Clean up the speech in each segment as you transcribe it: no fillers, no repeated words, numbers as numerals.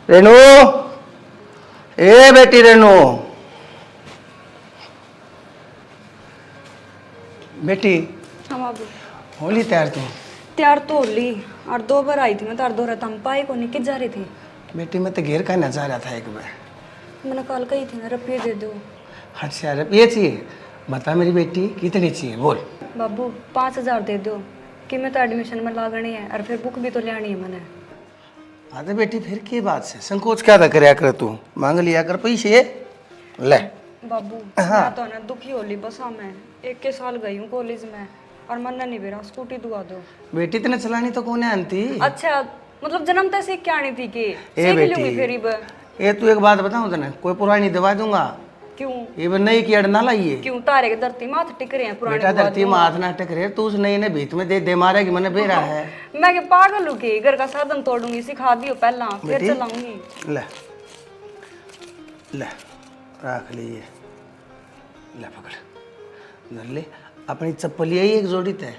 रेनू, ए बेटी रेनू, बेटी हाँ बाबू। होली तैयार तू? तैयार तो होली और 2 बार आई थी मैं, तार 2 रात हम पाए को नहीं कि जा रही थी। बेटी मैं तो घेर का ना जा रहा था एक बार। मैंने कल कही थी ना रुपये दे दो। अच्छा रुपये चाहिए? बता मेरी बेटी कितने चाहिए बोल। बाबू 5000 दे दो कि मैं तो एडमिशन में लागनी है और फिर बुक भी तो लेनी है मैंने। हाँ तो बेटी फिर की बात से संकोच क्या था करया कर, तू मांग लिया कर पैसे ले। बाबू हाँ। मैं तो ना दुखी होली बस मैं 1 साल गई हूँ कॉलेज में और मन नहीं बेरा स्कूटी दुआ दो। बेटी तेने चलानी तो कौन है आंटी? अच्छा मतलब जन्म तक सीख के आनी थी कि ए सीख बेटी, लूंगी फिर ये तू एक बात बताऊं तेने, कोई पुरानी दवा दूंगा क्यों? ये भी नई की अड़ ना लाइए। क्यों तारे के धरती माथ टिक रहे हैं पुराने बेटा दुआ धरती दूंगा। माथ ना टक रहे, तू उस नई ने भीत में दे मारेगी मैंने बेरा है। मैं क्या पागल हूँ कि घर का साधन तोड़ूंगी, सिखा दियो पहला फिर बेटी, चलाऊंगी। ले ले रख लिए, ले पकड़ धर ले। अपनी चप्पल ले आई एक जोड़ी तय,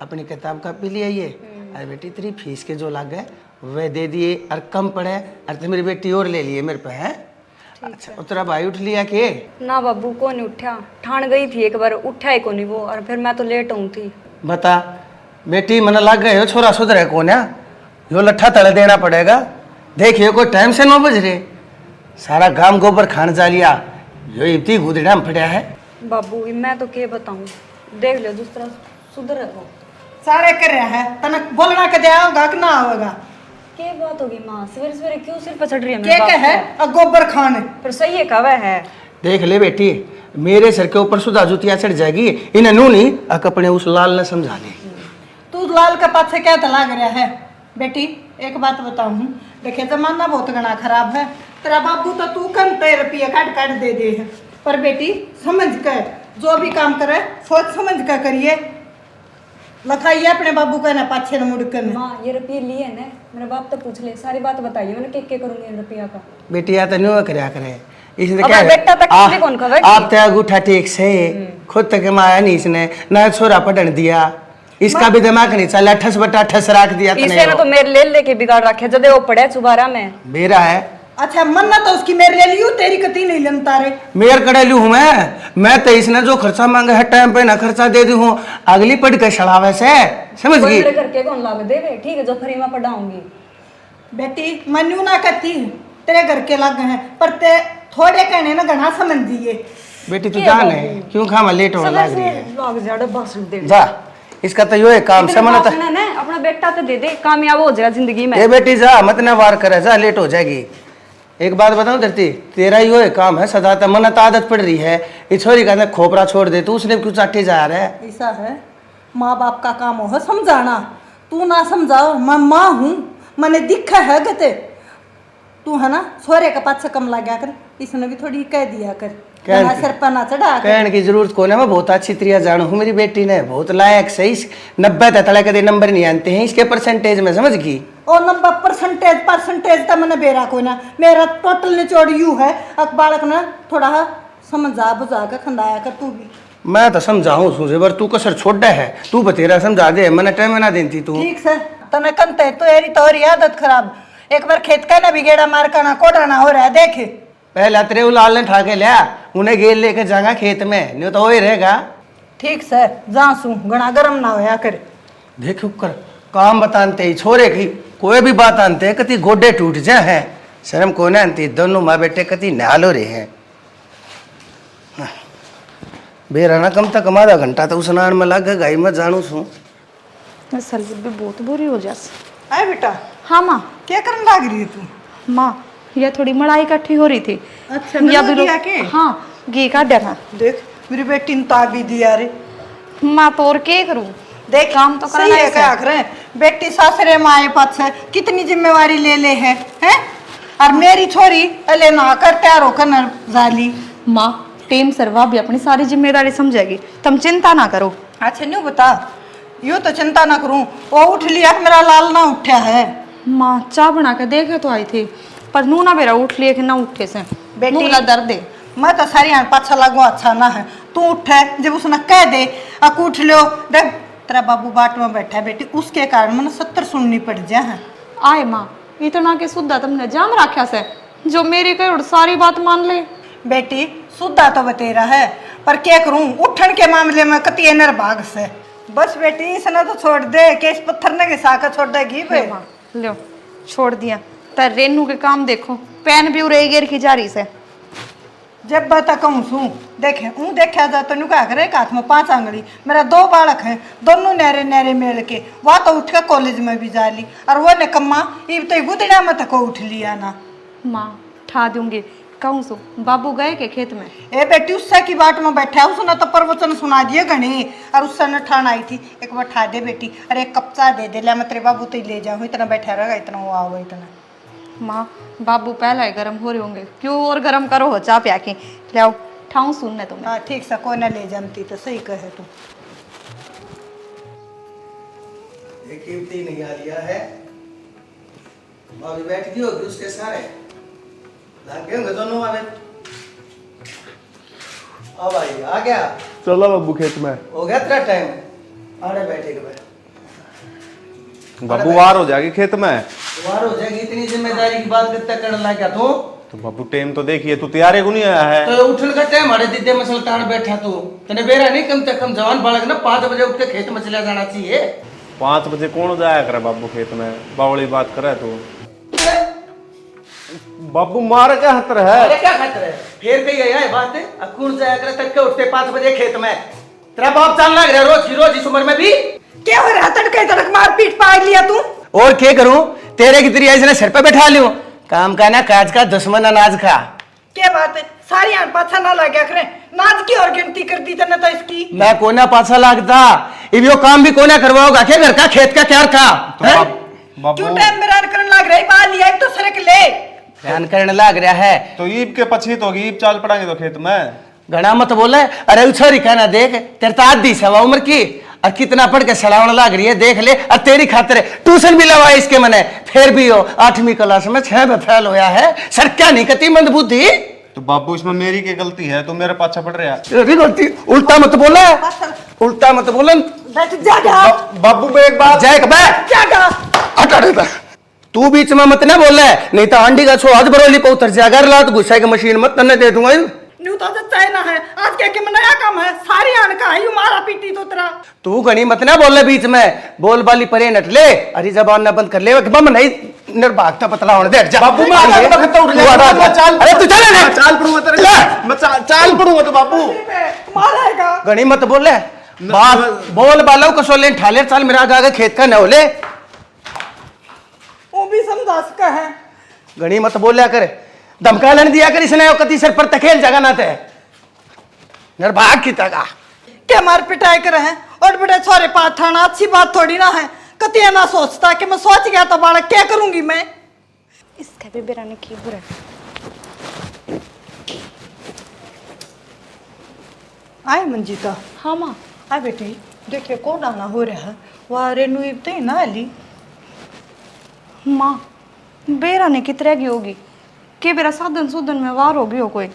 अपनी किताब कापी ले आइए। अरे बेटी तेरी फीस के जो लाग गए वह दे दिए और कम पड़े, अरे तो मेरी बेटी और ले लिए मेरे पे है। अच्छा और तेरा भाई उठ लिया के? ना बाबू को नहीं उठा, ठान गई थी एक बार उठा ही को नहीं वो, और फिर मैं तो लेट हूँ थी। बता बेटी मन लग गए हो छोरा सुधरे कौन है? यो लट्ठा तले देना पड़ेगा। देखिए कोई टाइम से 9 बज रहे, सारा गांव गोबर खान जा लिया, जो इतनी गुदड़ा में फटा है। बाबू मैं तो क्या बताऊँ, देख लो दूसरा सुधर वो सारे कर रहा है तने बोलना के दे आओगा कि ना होगा? क्या बात होगी माँ, सवेरे सवेरे क्यों सिर पर चढ़ रही है के मेरे बाप है को? गोबर खाने फिर सही है कवा है। देख ले बेटी, मेरे सर के ऊपर सुधा जुतिया चढ़ जाएगी, इन्हें नू नहीं अपने उस लाल ने समझा दे। तू लाल के पाछे क्या लग रहा है? बेटी एक बात बताऊं, देखे जमाना बहुत घना खराब है, तेरा बाबू तो तू घंटे रुपये काट काट दे दे है, पर बेटी समझ कर जो भी काम करे सोच समझ कर करिए। लखाइए अपने बाबू का ना पाछे न मुड़ कर। माँ ये रुपये लिए ना, मेरे बाप तो पूछ ले, सारी बात बताइए मैंने क्या करूंगी रुपया का। बेटी या तो न्यू करया करे, इसने अब क्या बेटा तक किसी कौन खबर आप त्या अंगूठा टेक से खुद तक माया नहीं, इसने ना छोरा पढ़न दिया, इसका भी दिमाग नहीं चला, ठस बटा ठस रख दिया इसे ने तो मेरे ले लेके बिगाड़ रखे जब वो पढ़े सुबारा में बेरा है। अच्छा मन्ना तो उसकी मेरे ले लियो, तेरी कती नहीं लमता रे। मेयर कड़ेलू हूँ मैं तो इसने जो खर्चा मांगा है टाइम पे ना खर्चा दे दी हूँ, अगली पढ़ के सड़ावे से समझ गई। मेरे करके कौन लाभ देवे, ठीक है जो फ्री में पढ़ाऊंगी। बेटी मनु ना करती तेरे घर के लग हैं, पर ते थोड़े कहने ना घना समझ दिए। बेटी तू जान है क्यों खामा लेट होने लग रही है? लग जाड़े बस दे जा, इसका तो यो है काम समझ तो अपना बेटा तो दे दे, कामयाब हो जाएगा जिंदगी में। ए बेटी जा मत ना वार करे, जा लेट हो जाएगी। एक बात बताऊं धरती, तेरा यो है काम है सदा तक मन तो आदत पड़ रही है, इस छोरी का खोपरा छोड़ दे, तू उसने क्यों चाटे जा रहा है? ऐसा है माँ बाप का काम हो समझाना, तू ना समझाओ, मैं माँ हूँ, मैंने दिखा है गते तू है ना छोरे का पाछा कम लगा कर, इसने भी थोड़ी कह दिया कर, सिर पर ना चढ़ा कहने की जरूरत कौन है, मैं बहुत अच्छी तरह जानू हूँ मेरी बेटी ने, बहुत लायक सही 90 तले कदे नंबर नहीं आते हैं इसके परसेंटेज में, समझ गई? और नंबर परसेंटेज तो मैंने बेरा को ना, मेरा टोटल निचोड़ यू है, अब बालक ना थोड़ा समझा बुझा कर खंदाया कर तू भी। मैं तो समझाऊं सुझे पर तू कसर छोड़ा है, तू बतेरा समझा दे, मैंने टाइम ना देती तू। ठीक से तने कंते तो एरी तोरी आदत खराब, एक बार खेत का ना बिगेड़ा मार का ना कोड़ा ना हो रहा है, देखे पहले तेरे वो लाल ने ठा के लिया, उन्हें गेल लेके जाएगा खेत में, नहीं तो वही रहेगा। ठीक से जा सू घना गरम ना होया करे। देख कर काम बताते ही छोरे की कोई भी बात आनते कति गोडे टूट जाए हैं, शर्म को ना आती, दोनों माँ बेटे कति नालो रहे हैं। बेरा ना कम तक आधा घंटा तो उस नान में लग गई, मैं जानू छू सलबत भी बहुत बुरी हो जास। आए बेटा। हाँ माँ। क्या करने लग रही है तू? माँ यह थोड़ी मलाई इकट्ठी हो रही थी। अच्छा या भी भी के? हाँ घी का डरा। देख मेरी बेटी ने ताबी दिया रे। माँ तो और क्या करूँ, देख काम तो करना सही है ही क्या आखिर बेटी सासरे माए पास है, कितनी जिम्मेवारी ले ले है हैं? और मेरी छोरी अले ना कर तैयार होकर न जाली। माँ टेम सरवा भी अपनी सारी जिम्मेदारी समझेगी, तुम चिंता ना करो। अच्छा न्यू बता, यूँ तो चिंता ना करूँ, वो उठ लिया मेरा लाल ना उठा है। माँ चाय बना के देखे तो आई थी, पर नू ना मेरा उठ लिए कि ना उठे से बेटी दर्द है। मैं तो सारी पाछा लगवा अच्छा ना है, तू उठे जब उसने कह दे अक उठ लो, देख तेरा बाबू बाट में बैठा है बेटी, उसके कारण मैंने 70 सुननी पड़ जाए है। आए माँ इतना के सुद्धा तुमने जाम रखा से जो मेरी कई सारी बात मान ले। बेटी सुधा तो बतेरा है, पर क्या करूं, उठन के मामले में कति निर्भाग से। बस बेटी इसने तो छोड़ दे कि इस पत्थर ने घिसा कर छोड़ देगी बे। लो छोड़ दिया। तर रेनू के काम देखो, पैन भी उरे गिर की जा रही से। जब बता कहूँ सू देखे ऊ देखा जा तो नुका करे एक हाथ में 5 आंगली। मेरा 2 बालक हैं, दोनों नहरे नहरे मेल के वह तो उठ के कॉलेज में भी जा ली, और वो निकम्मा ये तो गुदड़ा में तक उठ लिया ना। माँ ठा दूंगी, कहूँ सो बाबू गए के खेत में। ए बेटी उससे की बाट में बैठा है, उसने तो प्रवचन सुना दिए घनी, और उससे न ठान आई थी एक बार ठा दे बेटी। अरे एक कप चाय दे दे, ले मैं तेरे बाबू तो ले जाऊँ, इतना बैठा रहेगा, इतना वो आओ इतना। माँ बाबू पहले ही गर्म हो रहे होंगे, क्यों और गर्म करो हो चाह प्या के लाओ ठाऊं सुनने तुम्हें। हाँ ठीक से कोई ना ले जमती तो सही कहे तू। ये कीमती नहीं आ लिया है, अभी बैठ गई होगी उसके सारे लागे होंगे दोनों वाले। अब भाई आ गया, चलो बाबू खेत में। हो गया तेरा टाइम, अरे बैठे के बैठ। बाबू वार हो जाएगी खेत में। वार हो जाएगी, इतनी जिम्मेदारी की बात करते करने लग गया तू। तो बाबू टाइम तो देखिए, तू तैयारी को नहीं आया है। तो उठल का टाइम हमारे दीदे मसल ताड़ बैठा तू, तने बेरा नहीं कम से कम जवान बालक ना 5 बजे उठ के खेत में चला जाना चाहिए। 5 बजे कौन जाया करे बाबू खेत में, बावली बात करे तू। बाबू मारे क्या खतर है? अरे क्या खतर है, फिर कही है बात है, अब कौन जाया करे तक के उठते 5 बजे खेत में। तेरा बाप चाल लग रहा है रोज इस उम्र में भी। क्या हो रहा, तड़के तड़क मार पीट पार लिया तू। और क्या करूं, तेरे की तेरी ऐसे सिर पे बैठा लियो, काम का ना काज का, दुश्मन अनाज का। क्या बात है, सारी आन पाछा ना लग गया करे, नाच की और गिनती कर दी तने तो इसकी। मैं कोना पाछा लागता, इब यो काम भी कोना करवाओगा क्या, घर का खेत का क्या का तो क्यों बाबू टाइम मेरा करने लग रहा है, बाल लिया एक तो सरक ले। ध्यान करने लग रहा है। तो ईब के पछी तो होगी, ईब चाल पड़ाएंगे तो खेत में। घना मत बोले, अरे उछरी कहना देख, तेरे तो आधी सवा उम्र की और कितना पढ़ के सड़ावने लग रही है, देख ले। और तेरी खातिर ट्यूशन भी लगा इसके मने, फिर भी हो 8वीं क्लास में 6 में फेल होया है। सर क्या नहीं कती मंद बुद्धि। तो बाबू इसमें मेरी क्या गलती है, तू मेरे पाछा पड़ रहा है। तेरी गलती, उल्टा मत बोले, उल्टा मत बोले। बैठ जागा बाबू में एक बात जाए कबे जागा हटा देता, तू बीच में मत ना बोले, नहीं तो अंडी का छो आज बरोली पे उतर जाएगा, लात गुस्सा की मशीन मत तन्ने दे दूंगा। न्यू तो चाइना है, आज क्या नया काम है, सारी आन का है, यू मारा पीटी तो तेरा। तू घनी मत ना बोले बीच में, बोल बाली परे नट ले, अरे जबान ना बंद कर ले, बम नहीं निर्भागता पतला होने दे। जा बाबू मैं आगे वक्त उठ तू चाल, अरे तू चले ना, चाल पड़ूंगा तेरे, मैं चाल पड़ूंगा तो बाबू मारेगा। घनी मत बोले, बात बोल बालो को सोले ठाले चाल मेरा आगे खेत का न होले। वो भी समझा सका है। घनी मत बोलिया कर, धमका लेने दिया कर, इसने कति सर पर तखेल जगह ना थे, निर्भाग की तगा। क्या मार पिटाई कर हैं, और बड़े छोरे पाठ थाना अच्छी बात थोड़ी ना है। कतिया ना सोचता कि मैं सोच गया तो बालक क्या करूंगी मैं। इसका भी बेरा ने की बुरा। आए मंजीता। हाँ माँ। आ बेटी देखिए कौन आना हो रहा है, वह रेनू इबते ना अली। माँ बेरा ने कितरे की होगी कि बेरा साधन सुधन में वार होगी हो कोई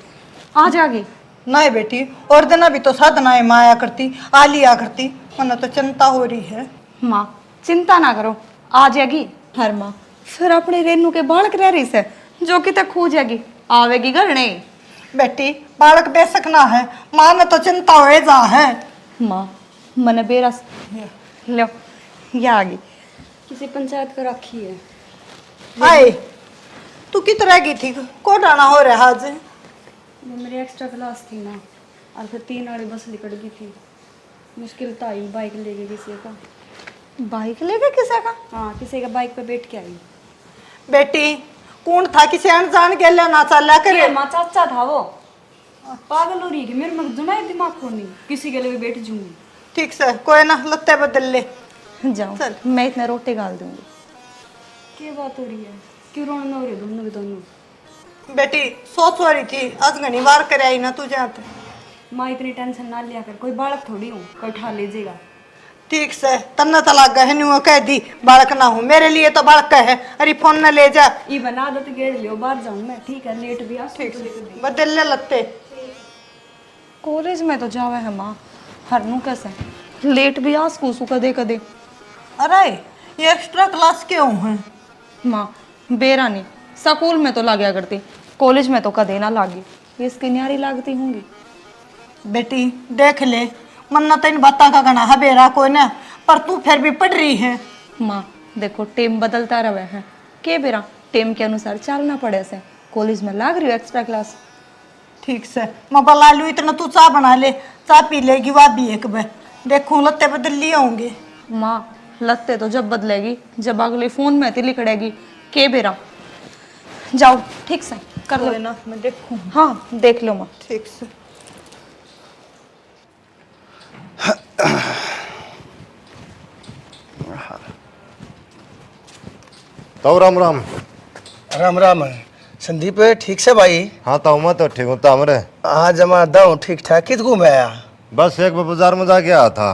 आ जाएगी। नहीं बेटी, और दिन भी तो साधनाएं माया करती, आ लिया करती, मना तो चिंता हो रही है। माँ चिंता ना करो, आ जाएगी हर माँ। फिर अपने रेनू के बालक रह रही से जो कि तक खो जाएगी, आवेगी घर नहीं। बेटी बालक बेशक ना है, माँ ने तो चिंता हो जा है। माँ मैंने बेरा लो ये आ गई, किसी पंचायत को रखी है। आए तू कित रह गई थी, को डाना हो रहा आज। वो मेरी एक्स्ट्रा क्लास थी ना, और फिर 3 वाली बस निकल गई थी, मुश्किल तो आई। बाइक ले गई किसी का। बाइक लेके किसे का? हाँ किसी का बाइक पे बैठ के आई। बेटी कौन था, किसी अनजान के लिए ना चला करे। माँ चाचा था वो, पागल हो रही थी, मेरे में जुना दिमाग को नहीं, किसी के लिए भी बैठ जूंगी। ठीक से कोई ना, लत्ते बदल ले। जाओ चल। मैं इतने रोटे गाल दूंगी। क्या बात हो रही है, क्यों रोना हो रही है दोनों के दोनों। बेटी सोच हो रही थी, आज घनी बार करे आई ना तू जाते। माँ इतनी टेंशन ना लिया कर, कोई बालक थोड़ी हूँ कोई उठा लीजिएगा। ठीक से तन्ना तलाक गए न्यू कह दी बालक ना हूँ, मेरे लिए तो बालक का है। अरे फोन न ले जा। ये बना आदत गेड़ लियो, बाहर जाऊँ मैं, ठीक है लेट भी आ। ठीक बदल ले लत्ते। कॉलेज में तो जावे है माँ, हरनू कैसे लेट भी आ स्कूसू कदे कदे। अरे ये एक्स्ट्रा क्लास क्यों है? माँ बेरा नहीं, स्कूल में तो लागया करती, कॉलेज में तो कदे ना लागी, इसकी न्यारी लागती होंगी। बेटी देख ले, मन्ना तेन बातों का गना है बेरा कोई ना, पर तू फिर भी पढ़ रही है। माँ देखो टेम बदलता रहे है, के बेरा टेम के अनुसार चलना पड़े से, कॉलेज में लाग रही हो एक्स्ट्रा क्लास। ठीक से मैं बला लू, इतना तू चाय बना ले, चाय पी लेगी वह भी एक बार देखूं लत्ते बदल लिए होंगे। माँ लत्ते तो जब बदलेगी जब अगले फोन में तिली कड़ेगी, के बेरा जाओ ठीक से कर लो ना, मैं देखूं। हाँ देख लो माँ। ठीक से तो राम राम। राम राम। संदीप ठीक से भाई? हाँ तो मैं तो ठीक हूँ, तो हमरे आज जमा दाऊँ ठीक ठाक, कित घूम आया? बस एक बाजार में जाके आया था।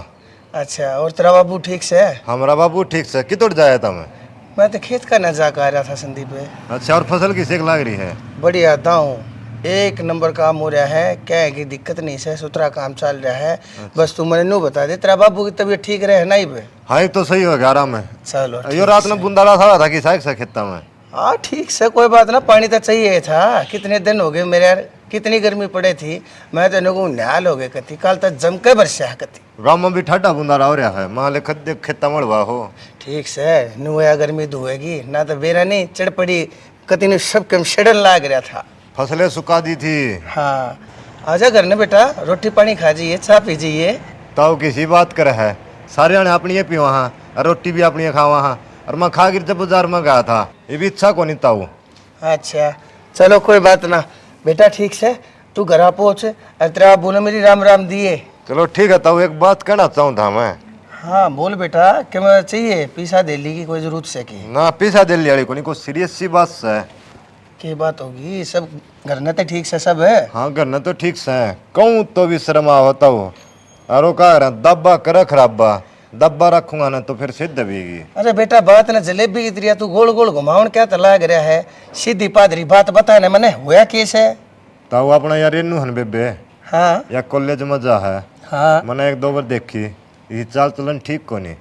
अच्छा, और तेरा बाबू ठीक से? हमारा बाबू ठीक से, कितोड़ जाया था मैं तो खेत का नजाक आ रहा था संदीप। अच्छा, और फसल की सेक लग रही है? बढ़िया दाऊँ, एक नंबर काम हो रहा है, क्या की दिक्कत नहीं से, सुथरा काम चल रहा है। बस तू मैंने नू बता दे, तेरा बाबू की तबीयत ठीक रहे नहीं बे? हाँ तो सही हो गया, आराम है। चलो यो रात में बुंदाला था कि साइक से खेता में। हाँ ठीक से, कोई बात ना, पानी तो चाहिए था। कितने दिन हो गए मेरे यार, कितनी गर्मी पड़े थी, मैं तो को न्याल हो गए कति, कल तक जम के बरसा कति। गाँव में भी ठंडा बुंदाला हो रहा है, मान ले खद खेता मड़वा हो। ठीक से नुया गर्मी धुएगी ना, तो बेरा नहीं चढ़ पड़ी कति ने सब कम शेडन लाग रहा था। फसलें सुखा दी थी। हाँ आजा घर ने बेटा, रोटी पानी खा जाइए, चाय पी जाइए। तो किसी बात कर है, सारे ने अपनी पी वहाँ, और रोटी भी अपनी खा वहाँ, और मैं खा गिर जब बाजार में गया था, ये भी इच्छा को नहीं ताऊ। अच्छा चलो कोई बात ना बेटा, ठीक से तू घर पहुँच, और तेरा अबू ने मेरी राम राम दिए। चलो ठीक है ताऊ, एक बात कहना चाहूँ था मैं। हाँ बोल बेटा, क्या मैं चाहिए पैसा दे ली की कोई जरूरत से की? ना पैसा दे लिया को नहीं, कोई सीरियस सी बात है। की बात होगी? सब घर ने तो ठीक से सब है? हाँ घर ने तो ठीक से है, कहूँ तो भी शर्मा होता हो, अरो कह रहा दब्बा कर खराबा, दब्बा रखूंगा ना तो फिर सिद्ध दबेगी। अरे बेटा बात ना जलेबी की तरह तू गोल गोल घुमावन क्या लग रहा है, सीधी पादरी बात बता ना मैंने, हुआ केस है? तो अपना यार इनू हन बेबे। हाँ या कॉलेज में जा है, हाँ मैंने एक दो बार देखी, ये चाल चलन ठीक को नहीं।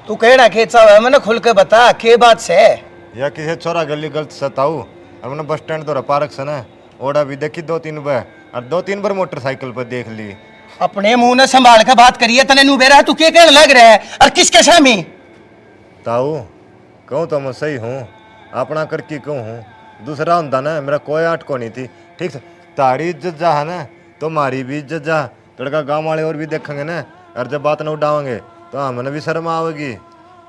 तू कहना खेचा है, मैंने खुल के बता के बात से? या किसी छोरा गली गलत सताऊ, और मैंने बस स्टैंड तो पार्क से ना ओड़ा भी देखी 2-3 बार, और 2-3 बार मोटरसाइकिल पर देख ली। अपने मुंह ने संभाल के बात करिए, तने नु बेरा तू के कहने लग रहा है, और किसके सामी? ताऊ कहूँ तो मैं सही हूँ, अपना कर की कहूँ हूँ, दूसरा होता ना मेरा कोई आट को नहीं थी। ठीक से तारी इज्जत जा है ना, तो हमारी भी इज्जत जा, तड़का गाँव वाले और भी देखेंगे ना, और जब बात ना उड़ावेंगे तो हमें भी शर्म आवेगी।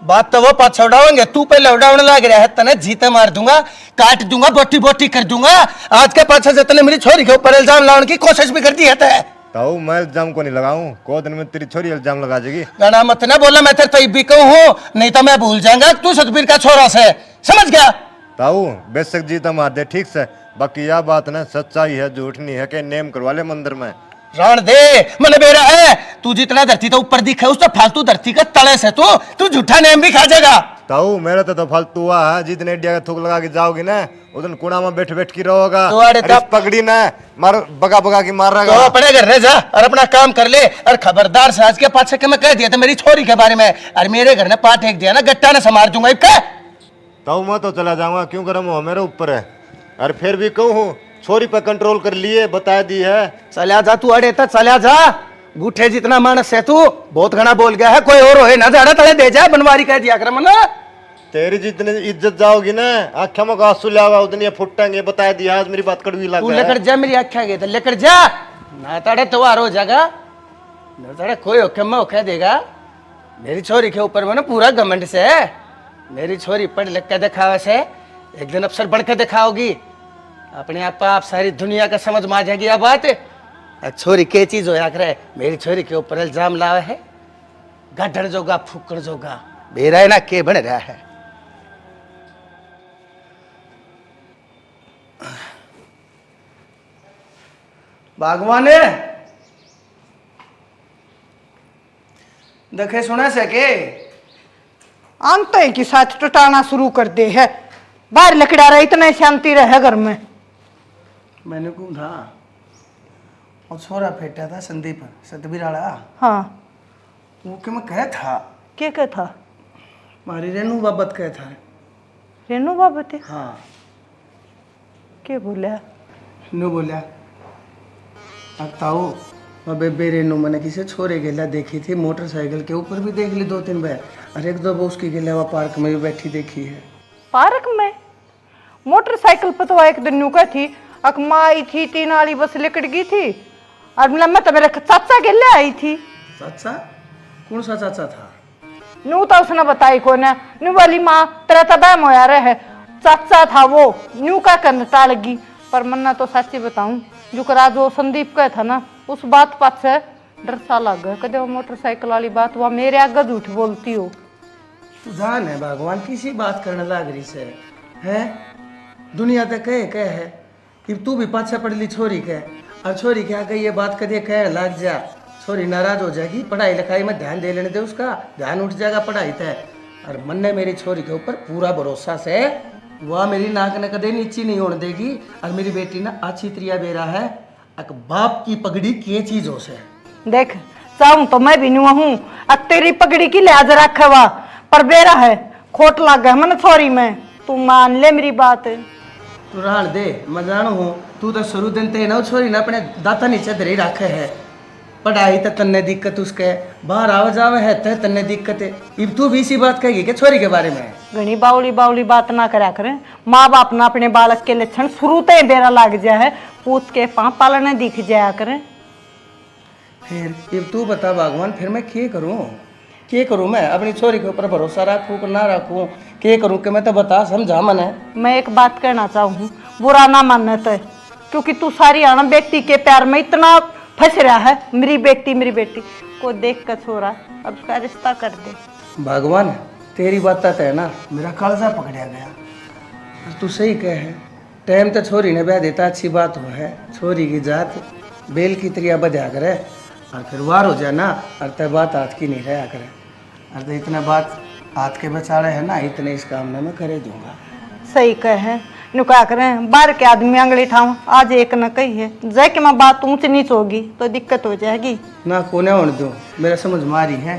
बात तो वो पाछा उड़ावेंगे, तू पहले उड़ावने लग रहा है, तने जीते मार दूंगा, काट दूंगा, बोटी बोटी कर दूंगा। आज के पाछा से तने मेरी छोरी के ऊपर इल्जाम लाने की कोशिश भी कर दी है। ताऊ मैं इल्जाम को नहीं लगाऊं, को दिन में तेरी छोरी इल्जाम लगा देगी। गाना मत ना बोला, मैं तेरे तो भी कहूँ हूँ, नहीं तो मैं भूल जाऊंगा तू सतबीर का छोरा से, समझ गया? ताऊ बेशक जीता मार दे ठीक से, बाकी यह बात ना सच्चाई है झूठ नहीं है कि नेम करवा ले मंदिर में। राण दे मैंने बेरा है, तू जितना धरती तो ऊपर दिखे उस तो फालतू धरती का तले से तू झूठा नेम भी खा जाएगा। ताऊ मेरा तो फालतू हुआ है, जितने इंडिया का थूक लगा के जाओगी ना उस दिन कुड़ा में बैठ बैठ की रहोगा, तो अरे अरे इस पगड़ी ना मार बगा बगा की मार तो रहा। अपने घर जा और अपना काम कर ले, और खबरदार से आज के पाछे के मैं कह दिया था मेरी छोरी के बारे में, और मेरे घर ने पाठ एक दिया ना गट्टा ने संभाल दूंगा। इब ताऊ मैं तो चला जाऊंगा, क्यों गरम हो मेरे ऊपर है, और फिर भी कहूँ छोरी पे कंट्रोल कर लिए, बता दी है। चला जा तू, अड़े तक चला जा, गुठे जितना मानस है तू, बहुत घना बोल गया है, कोई और हो ना जाड़ा तले दे जा, बनवारी कह दिया कर मना। तेरी जितनी इज्जत जाओगी ना आख्या में आंसू लावा उतनी फुटेंगे, बता दिया आज मेरी बात कड़वी लग तू लेकर जा मेरी आख्या गई तो लेकर जा ना, ताड़े त्योहार हो जाएगा ना, ताड़े कोई होके मैं होके देगा। मेरी छोरी के ऊपर में ना पूरा घमंड से है, मेरी छोरी पढ़ लिख के दिखावे से एक दिन अफसर बढ़ के दिखाओगी, अपने आप सारी दुनिया का समझ में आ जाएगी। यह बात छोरी के चीज होया करे, मेरी छोरी के ऊपर इल्जाम लावे है, गड्ढड़ जोगा फूकड़ जोगा बेरा है ना के बन रहा है। भगवान देखे सुना सके अंत है कि साथ टटाना शुरू कर दे है, बाहर लकड़ा रहा इतना शांति रहे घर में। मैंने कौन था और छोरा फेटा था संदीप सतबीर वाला, हाँ वो कि मैं कह था क्या था? मारी रेनू बाबत कह था, रेनू बाबते हाँ के बोला नु बोला अब ताऊ अबे बेरे नु मैंने किसी छोरे गेला देखी थी मोटरसाइकिल के ऊपर भी देख ली 2-3 बार और एक दो उसकी गेला वहाँ पार्क में भी बैठी देखी है। पार्क में मोटरसाइकिल पर तो एक दिन नुका थी अकमा आई थी 3 वाली बस लेकर गई थी और मैं तो मेरे चाचा के ले आई थी। चाचा कौन सा चाचा था? नू तो उसने बताई को ना नू वाली माँ तेरा तबाह होया रहे चाचा था वो न्यू का करने टाल गई पर मन्ना तो सच्ची बताऊं जो करा जो संदीप का था ना उस बात पाछे डर सा लग गया कदे वो मोटरसाइकिल वाली बात वह मेरे आगे झूठ बोलती हो। जान है भगवान किसी बात करने लाग रही से है दुनिया तक कहे है कि तू भी पाछा पड़ ली छोरी के और छोरी क्या कही ये बात कदे कह लग जा छोरी नाराज हो जाएगी पढ़ाई लिखाई में ध्यान दे लेने दे उसका ध्यान उठ जाएगा पढ़ाई तय और मन ने मेरी छोरी के ऊपर पूरा भरोसा से वह मेरी नाक ने कदे नीची नहीं होने देगी और मेरी बेटी ना अच्छी त्रिया बेरा है एक बाप की पगड़ी के चीज हो से देख चाहूं तो मैं भी नुआ हूँ अब तेरी पगड़ी की लिहाज रखा हुआ पर बेरा है खोट लग गया मन छोरी में तू मान ले मेरी बात। तू रहन दे मैं जानू हूँ तू तो शुरू दिन ते ना छोरी ना अपने दाता नीचे धरी रखे है पढ़ाई तो तन्ने दिक्कत उसके बाहर आवा जावे है तो तन्ने दिक्कत है अब तू भी इसी बात कहेगी कि छोरी के बारे में घनी बावली बावली बात ना करा करें माँ बाप ना अपने बालक के लक्षण शुरू ते बेरा लग जाए पूत के पाँव पालने दिख जाया करें। फिर अब तू बता भगवान फिर मैं क्या करूँ मैं अपनी छोरी के ऊपर भरोसा रखूँ कि ना रखूँ क्या करूँ कि मैं तो बता समझा मन है। मैं एक बात कहना चाहूँ बुरा ना मानना तो क्योंकि तू सारी आना बेटी के प्यार में इतना फंस रहा है मेरी बेटी को देख कर छोरा अब का रिश्ता कर दे। भगवान तेरी बात तो है ना मेरा कालजा पकड़ा गया तू सही कह है टाइम तो छोरी ने ब्याह देता अच्छी बात हो है छोरी की जात बेल की त्रिया बधा करे और फिर वार हो जाए ना और तब बात हाथ की नहीं रहा करे और तो इतना बात हाथ के बचाड़े है ना इतने इस काम में मैं करे दूंगा। सही कहे नु क्या करें बाहर के आदमी अंगली ठाऊं आज एक न कही है जय कि मैं बात ऊंच नीच होगी तो दिक्कत हो जाएगी ना कोने होने दो मेरा समझ मारी है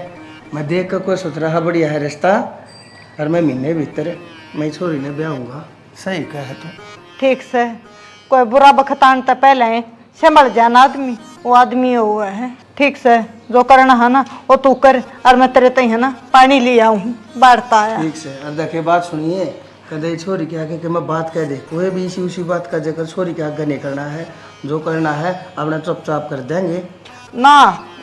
मैं देख कर कोई सोच रहा बढ़िया है रिश्ता और मैं महीने भीतर मैं छोरी ने ब्याहूंगा। सही कहे तू ठीक से कोई बुरा बखतान तो पहले संभल जाना आदमी वो आदमी हुआ है ठीक से जो करना है ना वो तू कर और मैं तेरे तई है ना पानी ले आऊँ बाढ़ता आया ठीक से और देखे बात सुनिए कदे छोरी के आगे कि मैं बात कह दे कोई भी इसी उसी बात का जगह छोरी के आगे नहीं करना है जो करना है अपना चुपचाप कर देंगे ना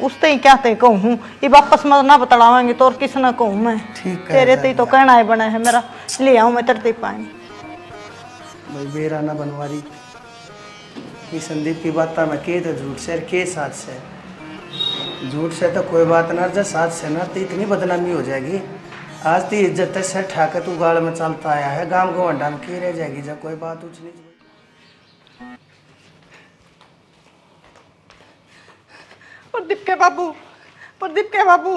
उस तई क्या तई कहूँ ये वापस मत ना बतलावाएंगे तो और किस ना कहूँ मैं ठीक है तेरे तई तो कहना है बना है मेरा ले आऊँ मैं तेरे तई पानी भाई बेरा ना बनवारी ये संदीप की बात था मैं के तो झूठ से के साथ से झूठ से तो कोई बात ना जब साथ से ना तो इतनी बदनामी हो जाएगी आज तो इज्जत है सर ठाकर तू गाड़ में चलता आया है गांव को वंडा में की रह जाएगी जब कोई बात उच नहीं। प्रदीप के बाबू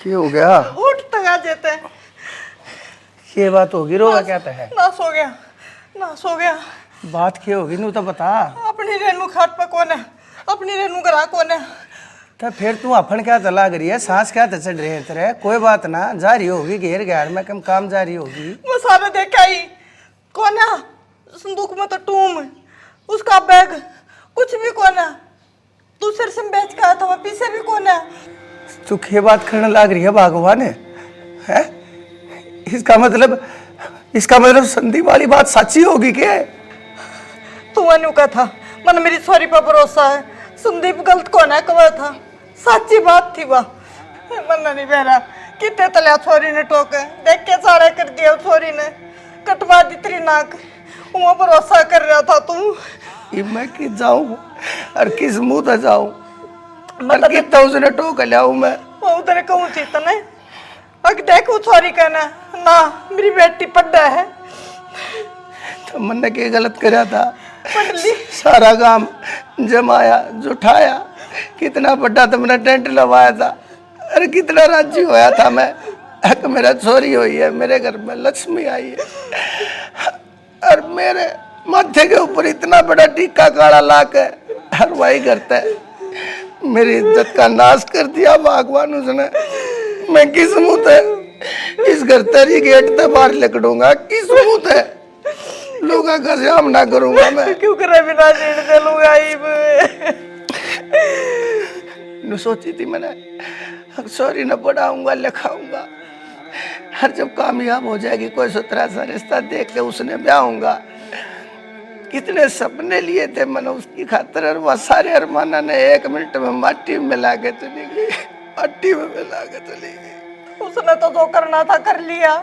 क्या हो गया उठ तक जेते ये बात होगी रोगा क्या है ना सो गया बात क्या होगी नू तो बता अपनी रेनू खाट पे कौन है अपनी रेनू करा कौन है तो फिर तू अफन क्या तो लाग रही है सांस क्या तो चढ़ रही है तेरे कोई बात ना जारी होगी घेर गैर में कम काम जारी होगी वो सारे देख आई कौन है संदूक में तो टूम उसका बैग कुछ भी कौन है तू सिर से बेच के आया था वह पीछे भी कौन है तू क्या बात करने लाग रही है भगवान है इसका मतलब संदीप वाली बात सच्ची होगी क्या तू अनु का था मन मेरी सॉरी पर भरोसा है संदीप गलत कौन है कहा था सच्ची बात थी वह मन नहीं बहरा कितने तलिया छोरी ने टोके देख के सारे कर दिया छोरी ने कटवा दी तेरी नाक वो भरोसा कर रहा था तू मैं किस जाऊं और किस मुंह से जाऊं मतलब कितना उसने टोक लिया मैं वो उधर कहूँ थी तने अब देखो छोरी कहना ना मेरी बेटी पढ़ा है तो मन ने क्या गलत करा था सारा काम जमाया जुटाया कितना बड़ा तुमने टेंट लगवाया था अरे कितना राजी होया था मैं एक मेरा छोरी हुई है मेरे घर में लक्ष्मी आई है और मेरे माथे के ऊपर इतना बड़ा टीका काला लाके हर वही करता है मेरी इज्जत का नाश कर दिया भगवान उसने मैं किस मुंह से इस घर तेरी गेट तक बाहर लकड़ूंगा की सबूत है लोगों का सामना करूंगा मैं क्यों करे बिना जीण दे लूंगा न सोची थी मैंने सॉरी न पढ़ाऊंगा लिखाऊंगा हर जब कामयाब हो जाएगी कोई सुथरा सा रिश्ता देख के उसने ब्याहूंगा कितने सपने लिए थे मैंने उसकी खातिर और वह सारे अरमाना ने 1 मिनट में माटी में मिला के चली गई माटी में मिला के चली गई उसने तो जो करना था कर लिया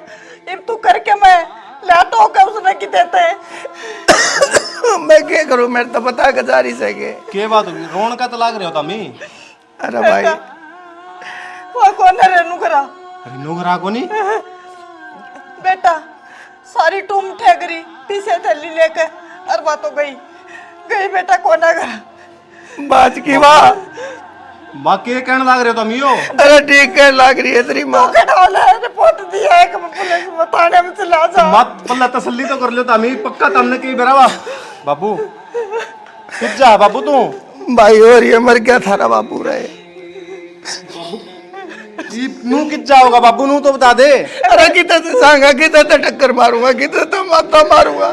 अब तू करके मैं लाता होगा उसने की देते मैं क्या करूं मेरे तो पता गजारी से के बात होगी रोन का तो लाग रहे हो तमी अरे भाई वो कौन है रेनू करा अरे नोगरा को नहीं बेटा सारी टूम ठेगरी पीछे थैली लेके और बात हो गई गई बेटा कौन है करा बाज की वाह माँ के कहने लाग रहे हो तमी हो अरे ठीक है लाग रही है तेरी माँ के डाल है रिपोर्ट दिया है कि पुलिस में थाने में चला जा मत पल्ला तसल्ली तो कर लो तमी पक्का तमने कहीं बेरावा बाबू कित जा बाबू तू भाई और ये मर गया था ना बापू रहे नू कित जाओगा बाबू नू तो बता दे अरे कितना तो सांगा कितना तो टक्कर मारूंगा कितना तो माथा मारूंगा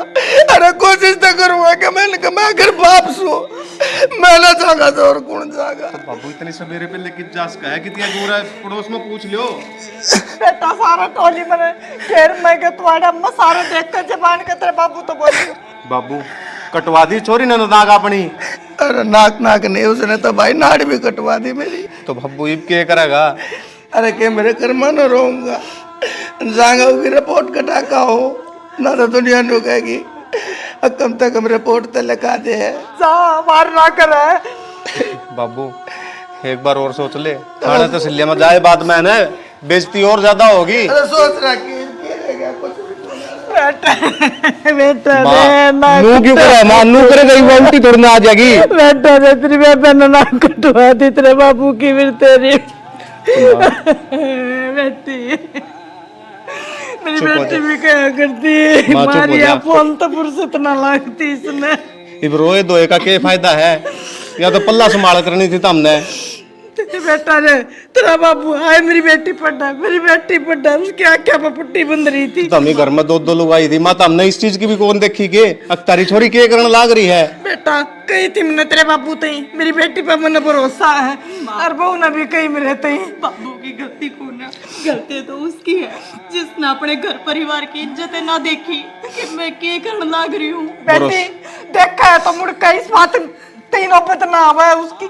अरे कोशिश तो करूंगा कि मैं अगर बाप सू मैं ना जागा तो और कौन जागा बाबू इतनी सवेरे पे लेकिन जा सका है कितनी दूर है पड़ोस में पूछ लियो बेटा सारा टोली मने घेर में के तुम्हारे अम्मा सारे देख कर जबान के तेरे बाबू तो बोली बाबू कटवा दी छोरी ने नाग अपनी अरे नाक नहीं उसने तो भाई नाड़ भी कटवा दी मेरी तो बाबू इब के करेगा अरे के मेरे कर्मा न रहूंगा जागा की रिपोर्ट कटा का हो ना तो दुनिया नु कहेगी कम से कम रिपोर्ट तो लिखा दे है जा मार ना करे बाबू एक बार और सोच ले थाने तो सिल्ले में जाए बाद में ना बेइज्जती और ज्यादा होगी अरे सोच रहा कि कुछ बेटा नू क्यों करे मां नू करे गई उल्टी तोड़ने आ जाएगी बेटा रे तेरी बेटा ने ना कटवा दी तेरे बाबू की फिर तेरी बेटी मेरी बेटी भी क्या करती मारिया फोन तो फुर्सत ना लगती इसने इब रोए दोए का क्या फायदा है या तो पल्ला संभाल करनी थी तुमने बेटा रे तेरा बाबू आए मेरी बेटी पढ़ा उसकी आंखें पे पुट्टी बंद रही थी तो हमें घर में दो लोग आई थी माता हमने इस चीज की भी कौन देखी के अख्तारी छोरी के करने लाग रही है बेटा कही थी मैंने तेरे बाबू तई मेरी बेटी पे मैंने भरोसा है और बहू ने भी कही मेरे तई बाबू की गलती को ना गलती तो उसकी है जिसने अपने घर परिवार की इज्जत ना देखी कि मैं क्या करने लाग रही हूँ बेटी देखा है तो मुड़ का इस बात तीनों पे तो ना आवा है उसकी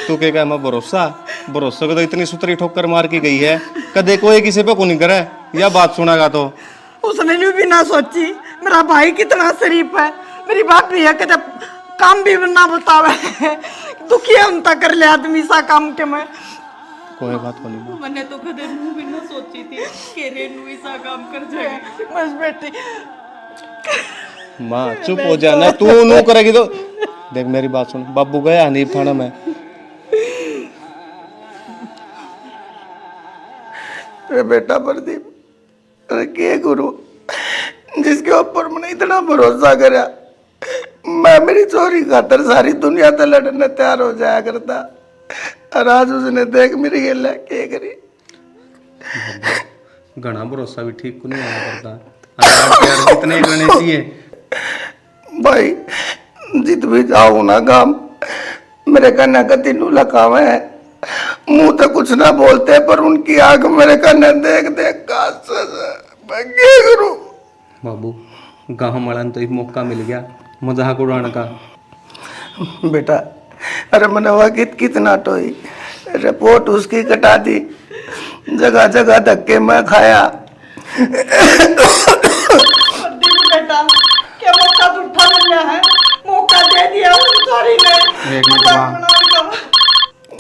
तू के कह मैं भरोसा को तो इतनी सुतरी ठोकर मार की गई है कदे कोई किसी पे को नहीं करे या बात सुनागा तो उसने भी ना सोची मेरा भाई कितना शरीफ है मेरी बात भी है कि काम भी ना बतावे दुखी है उनता कर ले आदमी सा काम के मैं कोई बात को नहीं मैंने तो कदे नू भी ना सोची थी कि रेनू ऐसा काम कर जाएगी बस बेटी माँ चुप हो जाना तू नू करेगी तो देख मेरी बात सुन बाबू गया हनीफ थाना में अरे बेटा प्रदीप अरे के गुरु जिसके ऊपर मैंने इतना भरोसा करा मैं मेरी चोरी खातर सारी दुनिया से लड़ने तैयार हो जाया करता और आज उसने देख मेरी ये के करी घना भरोसा भी ठीक को नहीं होना पड़ता इतने करने चाहिए भाई जित भी जाऊं ना काम मेरे कन्या कति नू लखावे है मुंह तो कुछ ना बोलते पर उनकी आंख मेरे कन्या देख मैं क्या करूं बाबू गाँव मड़न तो एक मौका मिल गया मजाक उड़ाने का बेटा अरे मैंने वकीत कितना टोई रिपोर्ट उसकी कटा दी जगह जगह धक्के मैं खाया बेटा क्या मौका तो उठा लिया है मौका दे दिया उस चोरी ने एक मिनट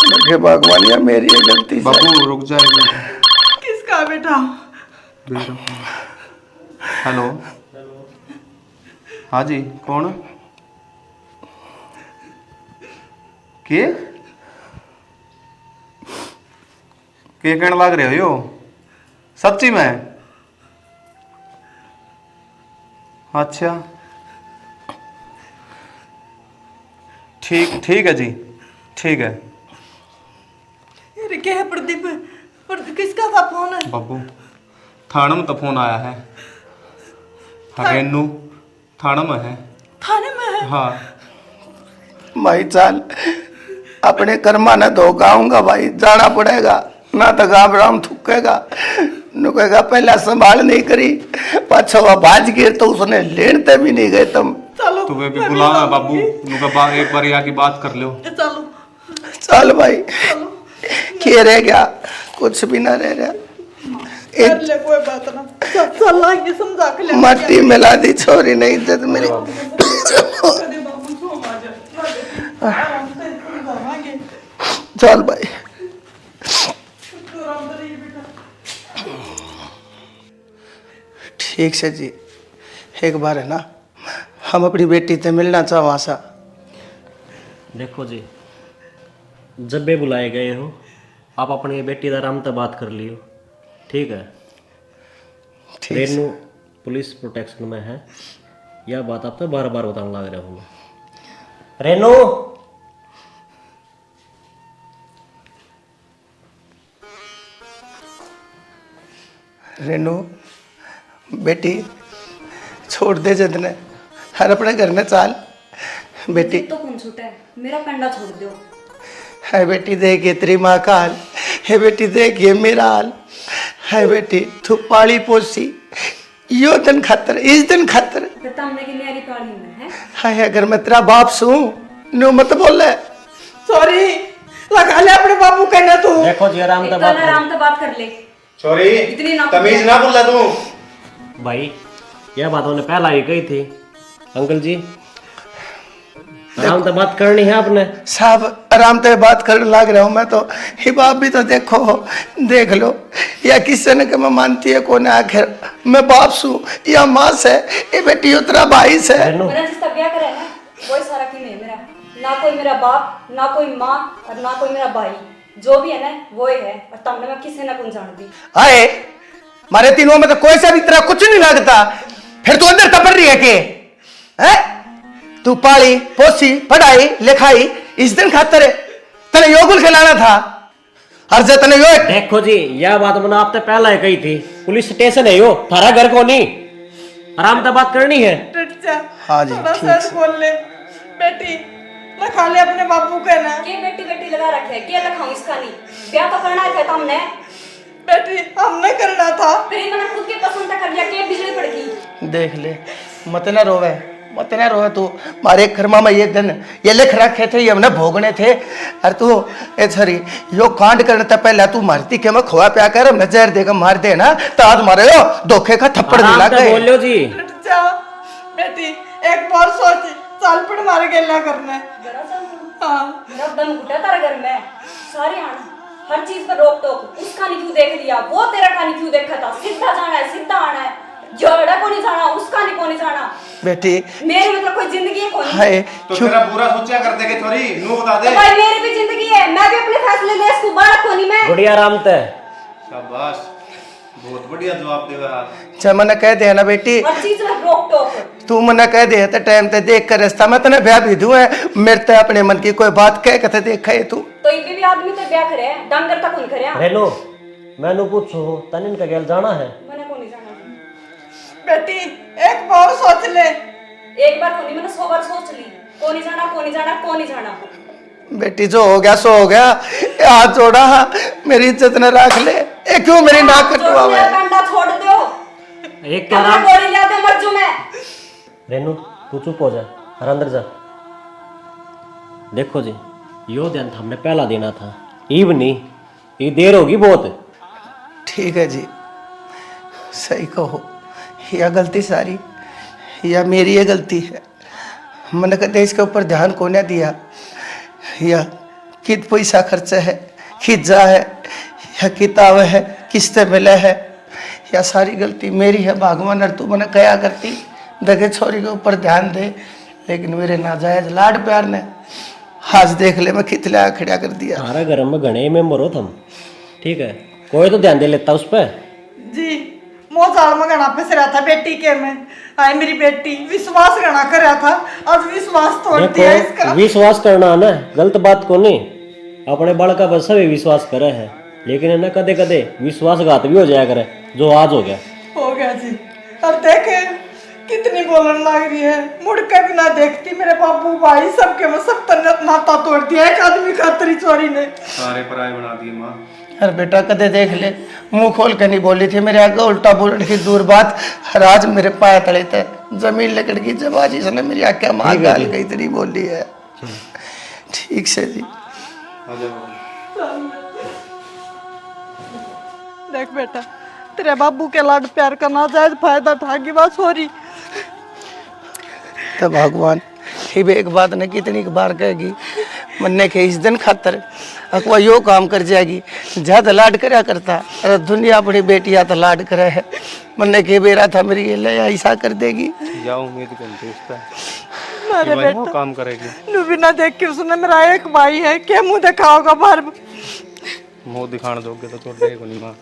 देखे भगवानिया मेरी ये गलती से बाबू रुक जाएगी किसका बेटा हेलो हाँ जी कौन के कहने लग रहे हो यो सच्ची में अच्छा ठीक है जी ठीक है अरे क्या है प्रदीप किसका था फोन है बाबू थाने में तो फोन आया है। रेनू थाने में है। थाने में है? हाँ भाई चल अपने कर्मा ने धोखा आऊंगा भाई, जाना पड़ेगा ना तो घाबराम थुकेगा नु कहेगा पहला संभाल नहीं करी, पाछो वह भाज गिर तो उसने लेनते भी नहीं गए तुम। चलो तुम्हें भी बुलाना बाबू, उनका एक बार यहाँ की बात कर लो। चलो चल भाई क्या रह गया, कुछ भी ना रह रहा। कर ले कोई बात ना, चल आगे समझा के ले मट्टी मिला दी छोरी नहीं इज्जत मेरी। कदे बाबू सो आ जा आराम से समझावांगे। चल भाई तू आराम से रही बेटा। ठीक से जी, एक बार है ना हम अपनी बेटी से मिलना चाहो आशा। देखो जी, जब भी बुलाए गए हो आप अपनी बेटी आराम से बात कर लियो, ठीक है? ठीक रेनू पुलिस प्रोटेक्शन में है, यह बात आप तो बार बार बताने लग रहा हूँ मैं। रेनू रेनू बेटी छोड़ दे जदने हर अपने घर में चाल बेटी। तो कौन छूटा है, मेरा कंडा छोड़ दो। है बेटी देखिए तेरी माँ का हाल, है बेटी देखिए मेरा हाल। है बेटी तू पाली पोसी यो दिन खातर इस दिन खातर बेटा हमने की न्यारी पाली में है। है अगर मैं तेरा बाप सू नो मत बोले। सॉरी लगा ले अपने बाबू कहना तू। देखो जी, आराम से बात आराम से बात कर ले। सॉरी इतनी ना तमीज ना बोला तू। भाई यह बात उन्होंने पहला ही कही थी। अंकल जी आराम से बात करनी है आपने। साहब आराम से बात करने लग रहा हूँ मैं तो। ही बाप भी तो देखो देख लो, या किसी ने मैं मानती है कौन है, आखिर मैं बाप सू या माँ से ये बेटी उतरा भाई से। रेनू मेरा जिसका ब्याह करा है ना वही सारा की नहीं मेरा, ना कोई मेरा बाप ना कोई माँ और ना कोई मेरा भाई, जो भी है ना वो ही है। और तमने मैं किसी ना कौन जान दी। आए मारे तीनों में तो कोई सा भी तेरा कुछ नहीं लगता, फिर तू अंदर तपर रही है के है? तू पाली पोसी पढ़ाई लिखाई इस दिन खातर तने योगुल खिलाना था और जे तने यो। देखो जी, यह बात मैंने आपसे पहला ही कही थी। पुलिस स्टेशन है यो, थारा घर को नहीं। आराम से बात करनी है। डट जा। हाँ जी, थोड़ा ठीक सच से। बोल ले बेटी, लखा ले अपने बाबू कहना। के बेटी बेटी लगा रखे है, के लखाऊं इसका नहीं। ब्याह तो करना है तुमने, बेटी हमने करना था। फिर मैंने खुद के पसंद कर लिया, के बिजली पड़ गई। देख ले मत ना रोवे, मत ना रोवे तू। मारे खरमा में ये दिन ये लिख रखे थे, ये हमने भोगने थे। और तू ए सॉरी यो कांड करने तक पहले तू मारती के मैं खोआ प्या कर हमने जहर देकर मार दे ना तो आज मारे हो धोखे का थप्पड़ आराम दिला से गए। बोलो जी। डट जा बेटी, एक बार सोच, साल पड़ मार गेला करना है। जरा सा हाँ मेरा दम घुटा तारा घर में। सारे आना हर चीज पर रोक टोक, उसका नहीं क्यों देख लिया, वो तेरा का नहीं क्यों देखा था। सीधा जाना है, सीधा आना है, जड़ा को नहीं जाना, उसका नहीं को नहीं जाना। बेटी मेरी मतलब कोई जिंदगी है कौन? हाय तो क्यों तेरा बुरा सोचा करते कि थोड़ी नू बता तो दे। भाई मेरी भी जिंदगी है, मैं भी अपने फैसले ले इसको बालक को नहीं मैं। गुड़िया आराम से। शाबाश, बहुत बढ़िया जवाब देगा यार। अच्छा मैंने कह दिया ना बेटी, हर चीज में रोक टोक। तू मना कह दे तो टाइम ते देख कर रास्ता मैं तने ब्याह भी दूं है। मेरे ते अपने मन की कोई बात कह के देखा है तू। तो ये भी आदमी तो ब्याह करे, डंगर तक कौन करे? रेनू मैंने पूछो तन इनका गैल जाना है। मैंने को नहीं जाना। बेटी एक बार सोच ले। एक बार को नहीं, मैंने 100 बार सोच ली। को नहीं जाना, को नहीं जाना, को नहीं जाना। बेटी जो हो गया सो हो गया, ये हाथ जोड़ा मेरी इज्जत न रख ले। ए क्यों मेरी नाक कटवा मेरा है? कंडा छोड़ दो, एक तो अपना आराम। गोली लिया दे, मर जू मैं। रेनू तू चुप हो जा और अंदर जा। देखो जी, यो ध्यान हमने पहला देना था, ईव नहीं, ये देर होगी बहुत। ठीक है जी, सही कहो, या गलती सारी या मेरी ये गलती है। मैंने कदे इसके ऊपर ध्यान को नहीं दिया, या कित पैसा खर्चा है, कित जा है, या किताब है, किस्ते मिले है, या सारी गलती मेरी है। भगवान और तू मैंने कया करती दगे छोरी के ऊपर ध्यान दे, लेकिन मेरे नाजायज लाड प्यार ने आज देख ले मैं कितने खड़ा कर दिया। हमारा घर में घने मेंबर हो तुम, ठीक है? कोई तो ध्यान दे लेता उस पर। जी मोजाल में गणा पे रहा था बेटी के में। आई मेरी बेटी विश्वास गणा कर रहा था, आज विश्वास तोड़ दिया इसका। देखो विश्वास करना ना गलत बात को नहीं, अपने बाल का बस सभी विश्वास करे है, लेकिन है ना कदे कदे विश्वासघात भी हो जाया करे। जो आज हो गया। हो गया जी। अब देखे कितनी बोलने लग रही है, मुड़ के भी ना देखती मेरे बाबू भाई सबके में सब तन्नत नाता तोड़ दिया एक आदमी खातरी चोरी ने। सारे पराए बना दिए माँ। अरे बेटा कदे देख ले, मुंह खोल के नहीं बोली थी मेरे आगे, उल्टा बोलने की दूर बात, राज मेरे पाए तले थे जमीन लकड़ की जब आज इसने मेरी आंखें मार डाल गई इतनी बोली है। ठीक से जी। देख बेटा, तेरे बाबू के लाड प्यार का नाजायज फायदा उठागी बात हो रही। तो भगवान ही भी एक बात ने कितनी बार कहेगी, मन्ने के इस दिन खातर अकवा यो काम कर जाएगी, ज्यादा लाड करया करता। अरे दुनिया अपनी बेटिया तो लाड करे है, मन्ने के बेरा था मेरी ये ले ऐसा कर देगी। जाओ उम्मीद करते उसका अरे वो बेटा काम करेगी। नू बिना देख के उसने मेरा एक भाई है, क्या मुंह दिखाओगा बार मुंह दिखाने दोगे तो छोड़ देगा नहीं माँ।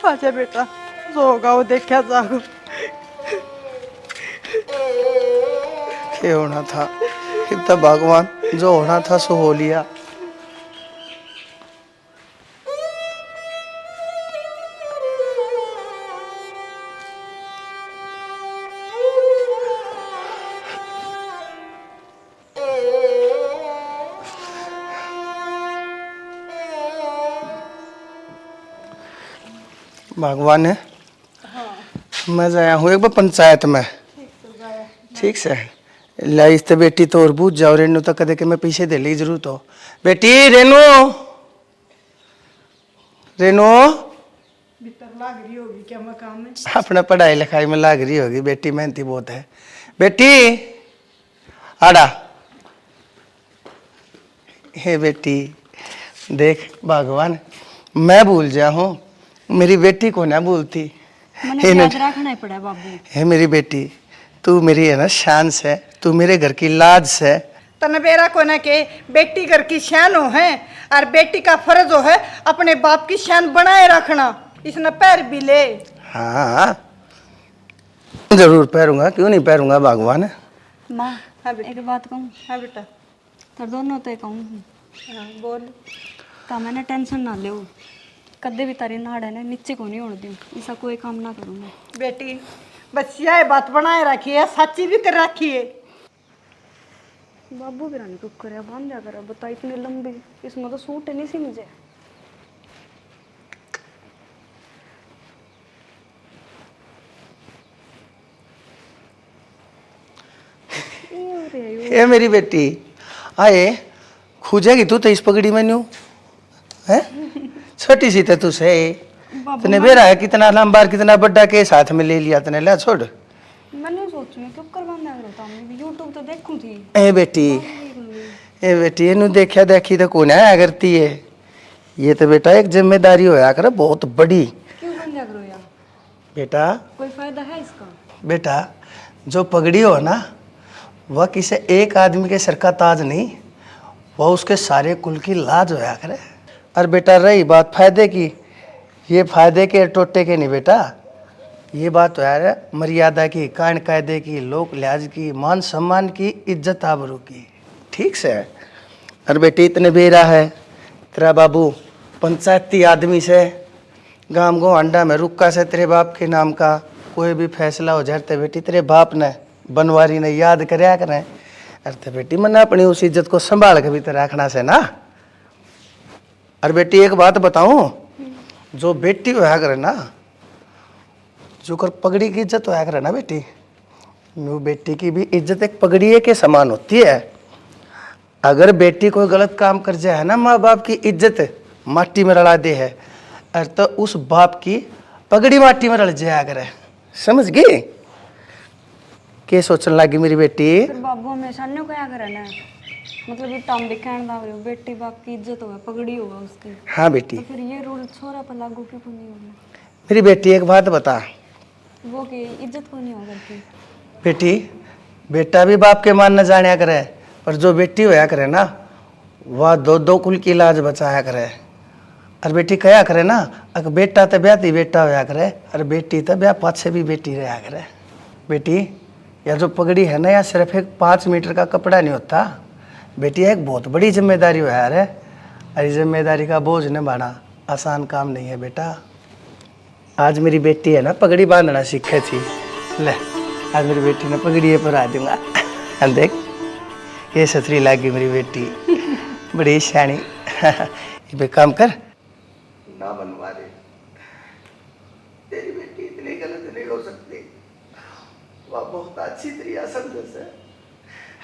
अच्छा बेटा, जो होगा वो देखा जाओ। क्या होना था अब तो भगवान जो होना था सो हो लिया। भगवान है, मैं जाया हूँ एक बार पंचायत में। ठीक से लाइस तो बेटी तो और बूझ जाओ, रेनू तो कदे के मैं पीछे दे ली जरूर। तो बेटी रेनू, रेनू भीतर लाग रही होगी क्या मकान में? अपना पढ़ाई लिखाई में लाग रही होगी, बेटी मेहनती बहुत है। बेटी आड़ा, हे बेटी देख भगवान मैं भूल जा हूँ, मेरी बेटी को ना भूलती। मैंने याद रखना ही पड़ा बाबू। हे मेरी बेटी, तू मेरी है ना शान से, तू मेरे घर की लाज से। तने बेरा को ना के बेटी घर की शान हो है, और बेटी का फर्ज हो है अपने बाप की शान बनाए रखना। इसने पैर भी ले। हाँ जरूर पैरूंगा, क्यों नहीं पैरूंगा भगवान। माँ हाँ बेटा। एक बात कहूँ, हाँ बेटा। तर दोनों तो कहूँ हाँ बोल। तो मैंने टेंशन ना ले, कदे भी तारी नाड़ है ना नीचे को नहीं उड़ दूँ, ऐसा कोई काम ना करूँ मैं। बेटी बस यह बात बनाए रखी है, सच्ची भी कर रखी है। बाबू भी रानी कुक करे बांध जा कर, बता इतनी लंबी इसमें तो सूट नहीं सी मुझे। ये मेरी बेटी आए खूजेगी तू तो इस पगड़ी में न्यू है, छोटी सी तो तू से तने बेरा है कितना लंबा कितना बड़ा के साथ में ले लिया तने, ले छोड़। मैंने सोचू मैं क्यों करवाना है, यूट्यूब तो देखूं थी। ए बेटी इनू देखा देखी तो कौन आया करती है, ये तो बेटा एक जिम्मेदारी होया करे बहुत बड़ी। क्यों बन जा करो यार, बेटा कोई फायदा है इसका? बेटा जो पगड़ी हो ना वह किसी एक आदमी के सर का ताज नहीं, वह उसके सारे कुल की लाज होया करे। और बेटा रही बात फायदे की, ये फायदे के टोटे के नहीं बेटा, ये बात तो यार मर्यादा की, कायन कायदे की, लोक लिहाज की, मान सम्मान की, इज्जत आबरू की। ठीक से। और बेटी इतने बेरा है तेरा बाबू पंचायती आदमी से, गांव गो अंडा में रुक्का से तेरे बाप के नाम का कोई भी फैसला हो जाते बेटी तेरे बाप ने बनवारी ने याद करया करें। अरे बेटी मैंने अपनी उस इज्जत को संभाल के भी तो रखना से ना। और बेटी एक बात बताऊं, जो बेटी होया करे ना, जो कर पगड़ी की इज्जत होया करे ना बेटी, वो बेटी की भी इज्जत एक पगड़ी के समान होती है। अगर बेटी कोई गलत काम कर जाए ना, माँ बाप की इज्जत माटी में रला दे है, और तो उस बाप की पगड़ी माटी में रल जाया करे। समझ गई के सोचने लगी मेरी बेटी? फिर बाबू हमेशा ने क्या करना, मतलब ये टाइम भी कहने लग रहे हो बेटी बाप की इज्जत होगा, पगड़ी होगा उसकी। हाँ बेटी। तो फिर ये रूल छोरा पर लागू क्यों नहीं होगा? मेरी बेटी एक बात बता, वो की इज्जत को नहीं होगा की? बेटी बेटा भी बाप के मान न जाने करे, पर जो बेटी होया करे ना वह दो दो कुल की लाज बचाया करे। और बेटी कया करे ना, अगर बेटा तो ब्याह बेटा होया करे, और बेटी तो ब्याह पाछे भी बेटी रहा करे। बेटी या जो पगड़ी है ना, या सिर्फ एक 5 मीटर का कपड़ा नहीं होता बेटी, एक बहुत बड़ी जिम्मेदारी होया रे। अरे जिम्मेदारी का बोझ निभाना आसान काम नहीं है बेटा। आज मेरी बेटी है ना पगड़ी बांधना सीखे थी, ले आज मेरी बेटी ने पगड़ी पर आ दूंगा। हम देख ये सतरी लागी मेरी बेटी, बड़ी शानी। ये पे काम कर ना बनवा दे, तेरी बेटी इतनी गलत नहीं हो सकती। वह बहुत अच्छी तरीका समझे से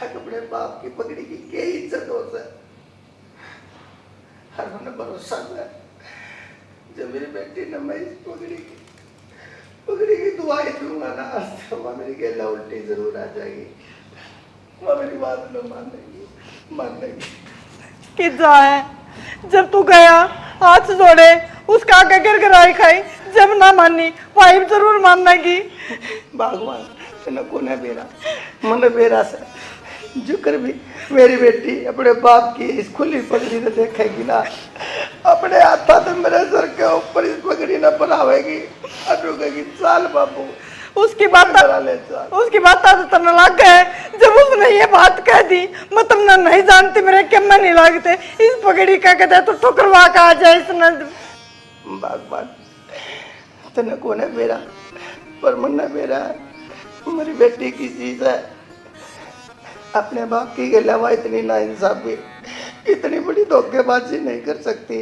अपने बाप की पगड़ी की क्या इज्जत हो से हर मैंने भरोसा है। जब मेरी बेटी ने मैं इस पगड़ी की दुआई दूंगा ना तो वह मेरी गेला उल्टी जरूर आ जाएगी। वह मेरी बात न मानेगी। कितना है जब तू गया हाथ जोड़े उसका आगे गिरगिराई खाई, जब ना मानी वाइफ जरूर मानेगी। भगवान तेने कोने बेरा मन बेरा से जुकर भी मेरी बेटी अपने बाप की इस खुली पगड़ी ने देखेगी ना, अपने हाथा तो मेरे सर के ऊपर इस पगड़ी न बनावेगी और रुकेगी चाल बाबू। उसकी बात तो तने लग गए जब उसने ये बात कह दी। मैं तुमने नहीं जानती मेरे के मन नहीं लगते, इस पगड़ी का कहते तो ठुकरवा का आ जाए इसने। भगवान तेने कोने बेरा पर मन बेरा मेरी बेटी की चीज है। अपने बाप की के अलावा इतनी नाइंसाफी इतनी बड़ी धोखेबाजी नहीं कर सकती।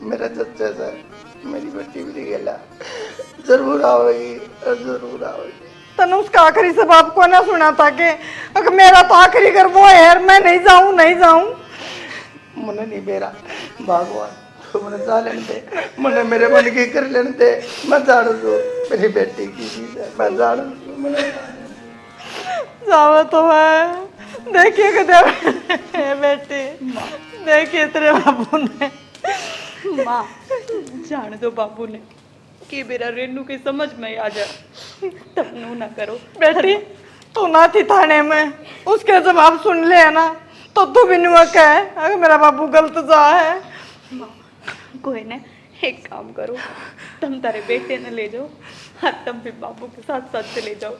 मेरा जच्चा सर मेरी बेटी भी गेला जरूर आवेगी, जरूर आवेगी। तने उसका आखिरी से बाप को ना सुना था कि अगर मेरा तो आखिरी घर वो है, मैं नहीं जाऊं। मन नहीं बेरा भगवान तो मैंने जा लेने दे, मैंने मेरे मन की कर लेने दे। मैं जान दू मेरी बेटी की चीज है, मैं जान दू जावा तो है। देखिए कदे बेटी, देखिए तेरे बाबू ने माँ जान दो बाबू ने कि मेरा रेनू की समझ में आ जा, तब नू ना करो। बेटी तू ना थी थाने में, उसके जवाब सुन ले है ना तो तू भी नुआ कह अगर मेरा बाबू गलत जा है। कोई ना एक काम करो, तुम तारे बेटे ने ले जाओ और तुम भी बाबू के साथ साथ चले जाओ।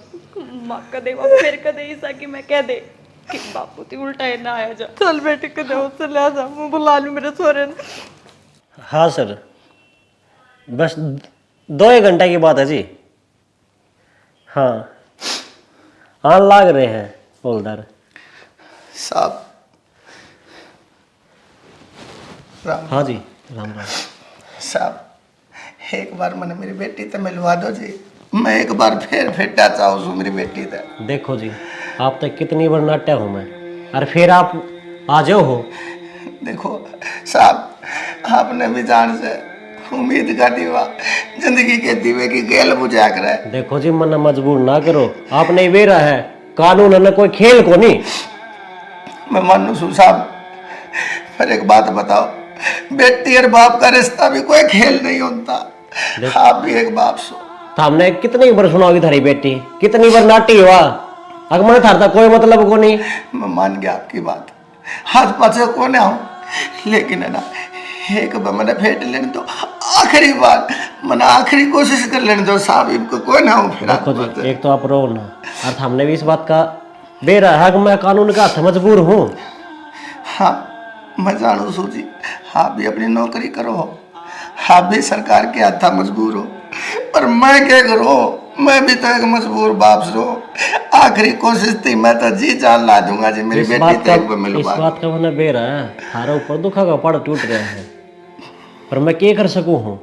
माँ कदे फिर कदे ऐसा कि मैं कह दे कि बापू ती उल्टा है ना आया जा। चल बेटी कदे उससे ले जा, मैं बुला लूं मेरे सोरे ने। हाँ सर, बस 2 घंटे की बात है जी। हाँ लाग रहे हैं होल्डर साहब। राम हाँ जी, राम राम साहब एक बार मैंने मेरी बेटी तो मिलवा दो जी, मैं एक बार फिर फेटा चाहूँ मेरी बेटी तो। देखो जी, आप तक कितनी बार नाट्या हूँ मैं, और फिर आप आ जाओ हो। देखो साहब आपने भी जान से उम्मीद का दीवा जिंदगी के दीवे की गेल बुझा कर है। देखो जी मन मजबूर ना करो, आपने वेरा है कानून है कोई खेल को नहीं। मैं मानू सू साहब, पर एक बात बताओ, बेटी और बाप का रिश्ता भी कोई खेल नहीं होता। आप भी एक बाप सो। तो हमने कितनी बार सुना होगी थारी बेटी, कितनी बार नाटी हुआ, अगर मैंने थारता कोई मतलब को नहीं। मैं मान गया आपकी बात, हाथ पाछे को ना हूँ, लेकिन है ना एक बार मैंने फेंट लेने दो, आखिरी बार मैंने आखिरी कोशिश कर लेने दो साहब, इनको कोई ना हूँ। फिर देखो जी, एक तो आप रो ना, और हमने भी इस बात का बेरा है कि मैं कानून का हाथ मजबूर हूँ। हाँ मैं जानू सू जी, आप भी अपनी नौकरी करो, आप भी सरकार के हाथ मजबूर हो, पर मैं क्या करूँ, मैं भी तो एक मजबूर बाप सो। आखिरी कोशिश थी, मैं तो जी जान ला दूंगा जी मेरी बेटी तक पे मिलवा। इस बात का मैंने बेरा है, थारा ऊपर दुखा का पड़ टूट रहा है, पर मैं क्या कर सकूं हूँ।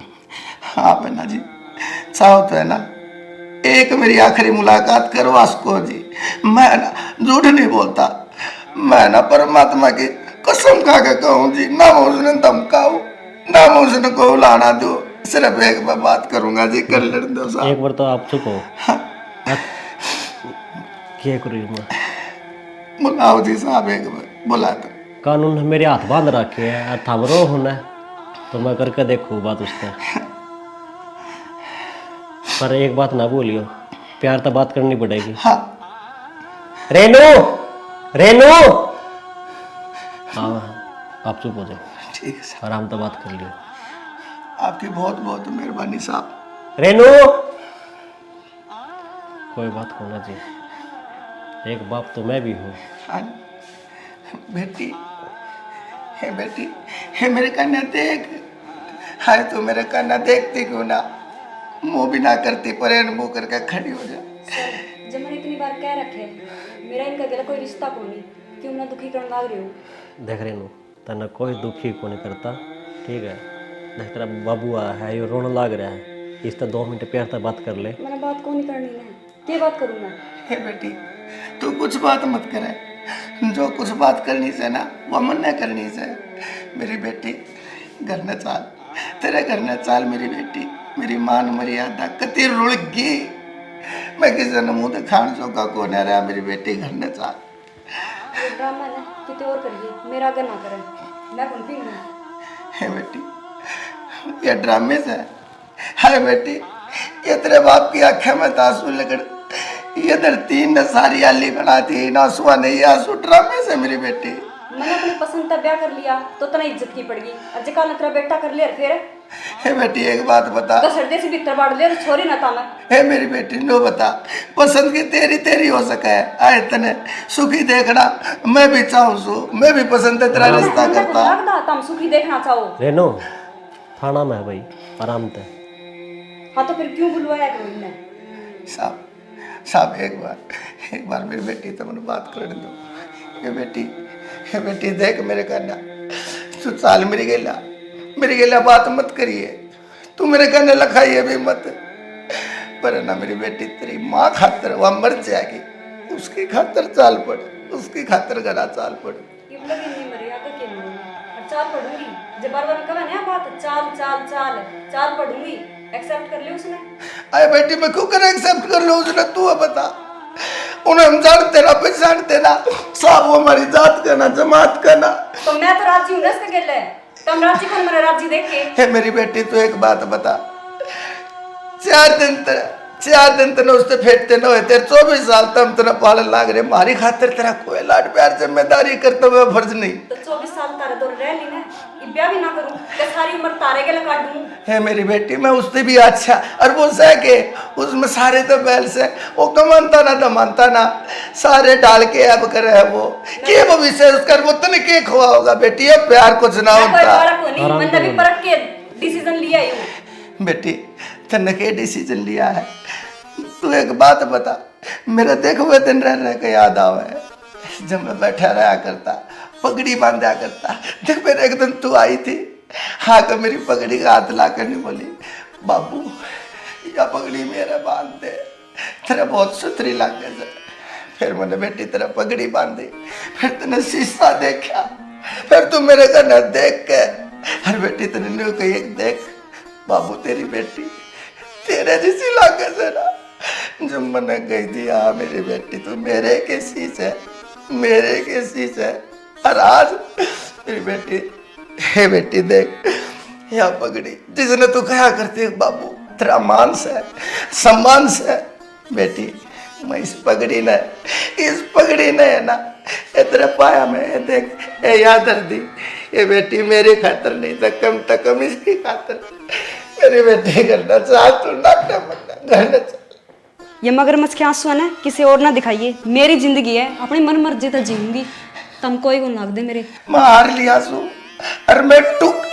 आप है ना जी, चाहो तो है ना एक मेरी आखिरी मुलाकात करो आसको जी। मैं ना झूठ नहीं बोलता, मैं ना परमात्मा की कसम खा के कहूँ जी, ना मैं उसने धमकाऊं ना मैं उसने को लाना दो, सिर्फ एक बार बात करूंगा जी, कर लेने दो साहब। एक बार तो आप चुप हो। क्या करूँ मैं, बुलाओ जी साहब, एक बार बुला दो। कानून ने मेरे हाथ बांध रखे है, और थम रो होना तो मैं करके देखूँ बात उससे। पर एक बात ना भूलियो, प्यार तो बात करनी पड़ेगी। हाँ रेनू, रेनू, हाँ आप चुप हो जाओ, ठीक है साहब, आराम तो बात कर लियो। आपकी बहुत बहुत मेहरबानी साहब। रेनू, कोई बात होना जी, एक बाप तो मैं भी हूँ। हाँ बेटी हे बेटी, हे मेरे कन्या देख, हाय तू मेरे कन्या देखती क्यों ना, मुँह भी ना करती परे मुँह करके खड़ी हो जा। सर जब मैंने इतनी बार कह रखे मेरा इनका गला कोई रिश्ता को नहीं, क्यों ना दुखी करने लग रही हो। देख रहे नु तना कोई दुखी को नहीं करता, ठीक है। देख तेरा बाबू आया है, ये रोने लग रहा है, इस तरह 2 मिनट प्यार से बात कर ले। मैंने बात को नहीं करनी है, क्या बात करूँ मैं? हे बेटी, तू कुछ बात मत करे, जो कुछ बात करनी से ना वो मन न करनी से। मेरी बेटी घर न चाल, तेरे घर न चाल मेरी बेटी, मेरी मान मर्यादा कति रुड़ गई, मैं किसी ने मुंह दिखाने जोगा को न रहा। मेरी बेटी घर न चाल। ये ड्रामा ना कितने और करिए, मेरा आगे ना करें, मैं कौन पी लूँ। हे बेटी, ये ड्रामे से, हाय बेटी, ये तेरे बाप की आंखें में आंसू लगड़, ये धरती न सारी आली बनाती ना सुआ नहीं आंसू ड्रामे से। मेरी बेटी मैंने अपनी पसंद का ब्याह कर लिया तो तना इज्जत की पड़गी, अज कल तेरा बेटा कर लिया फिर हे बेटी एक बात बता, तो सर्दे से भीतर बाढ़ लिया तो छोरी ना था मैं। हे मेरी बेटी नो बता, पसंद की तेरी तेरी हो सके, आए तने सुखी देखना मैं भी चाहूँ सु, मैं भी पसंद है तेरा रिश्ता करता। लगता तुम सुखी देखना चाहो। रेनो थाना में है भाई, आराम से। हाँ तो फिर क्यों बुलवाया करो इन्हें? साहब साहब एक बार मेरी बेटी तुमने बात कर दो। हे बेटी देख मेरे कहना, तू चाल मेरी गेला बात मत करिए, तू मेरे कहने लखाइए भी मत, पर ना मेरी बेटी तेरी माँ खातर वह मर जाएगी, उसकी खातर चाल पड़, उसकी खातर गला चाल पड़। ये लोग नहीं मरे आकर के मरूंगी और चाल पढ़ूंगी, जब बार कहा ना बात चाल चाल चाल चाल पढ़ूंगी, एक्सेप्ट कर लिया उसने। अरे बेटी मैं क्यों कर एक्सेप्ट कर लो उसने, तू बता, उन्हें हम जानते ना पहचानते ना, साहब वो हमारी जात का ना जमात का ना। तो मैं तो राजी हूँ रस्ते के लिए, तुम राजी कौन मेरे राजी देख के। हे मेरी बेटी तू एक बात बता, 4 दिन तेने उससे फेंटते न हुए, तेरे 24 साल तम तेरा पालन लाग रहे, मारी खातिर तेरा कोई लाड प्यार जिम्मेदारी करते हुए फर्ज नहीं। तो 24 साल तारे दौर रह ली ना, ब्याह भी ना करूं तो सारी उम्र तारे के लगा दूं। हे मेरी बेटी मैं उससे भी अच्छा, और वो सह के उसमें सारे तो बैल से वो कमानता ना दमानता ना, सारे डाल के अब करे है वो के वो विशेष कर वो तने के खुआ होगा बेटी, ये प्यार कुछ ना होता। मैंने भी परख के डिसीजन लिया ही। बेटी तने के डिसीजन लिया है, तू एक बात बता, मेरा देख हुए दिन रह के याद आवे, जब मैं बैठा रहा करता पगड़ी बांधा करता, देख मेरे एक दिन तू आई थी, हाँ तो मेरी पगड़ी का हाथ ला कर नहीं बोली बाबू या पगड़ी मेरे बांध दे, तेरा बहुत सुथरी लग गया। फिर मैंने बेटी तेरा पगड़ी बांधी, फिर तूने शीशा देखा, फिर तू मेरे का न देख के, हर बेटी तेने न्यू कही एक देख बाबू तेरी बेटी तेरे जैसी लागे से ना, जब मैंने गई थी हाँ मेरी बेटी तू मेरे के शीश है, मेरे के शीश है, और आज मेरी बेटी, हे बेटी देख या पगड़ी जिसने तू कहा करती है बाबू तेरा मान से सम्मान से, बेटी मैं इस पगड़ी ने है ना ये तेरे पाया में ये देख ये याद दी, ये बेटी मेरी खातर नहीं तो कम इसकी खातर, मेरी बेटी करना चाह तू नाटक मत करना चाह। ये मगरमच्छ के आंसू है ना किसी और ना दिखाइए, मेरी जिंदगी है अपनी मन मर्जी तो जीऊंगी, तुम कोई को लाग दे मेरे। मैं हार लिया सू और मैं टूट,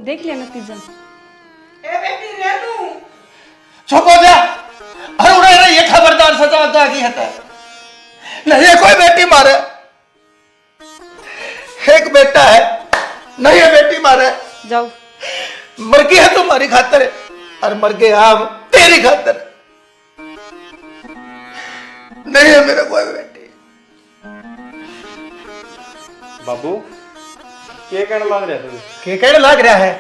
देख लिया नतीजा। ए बेटी रेनू चुप हो जा, अरे उन्हें ये खबरदार सजा अदा की है नहीं है कोई बेटी मारे, एक बेटा है नहीं है बेटी मारे, जाओ मर गई है तुम्हारी खातर और मर गए हम तेरी खातर, नहीं है मेरा कोई बेटी। बाबू क्या कहने लग रहा है? के कहने लग रहा है,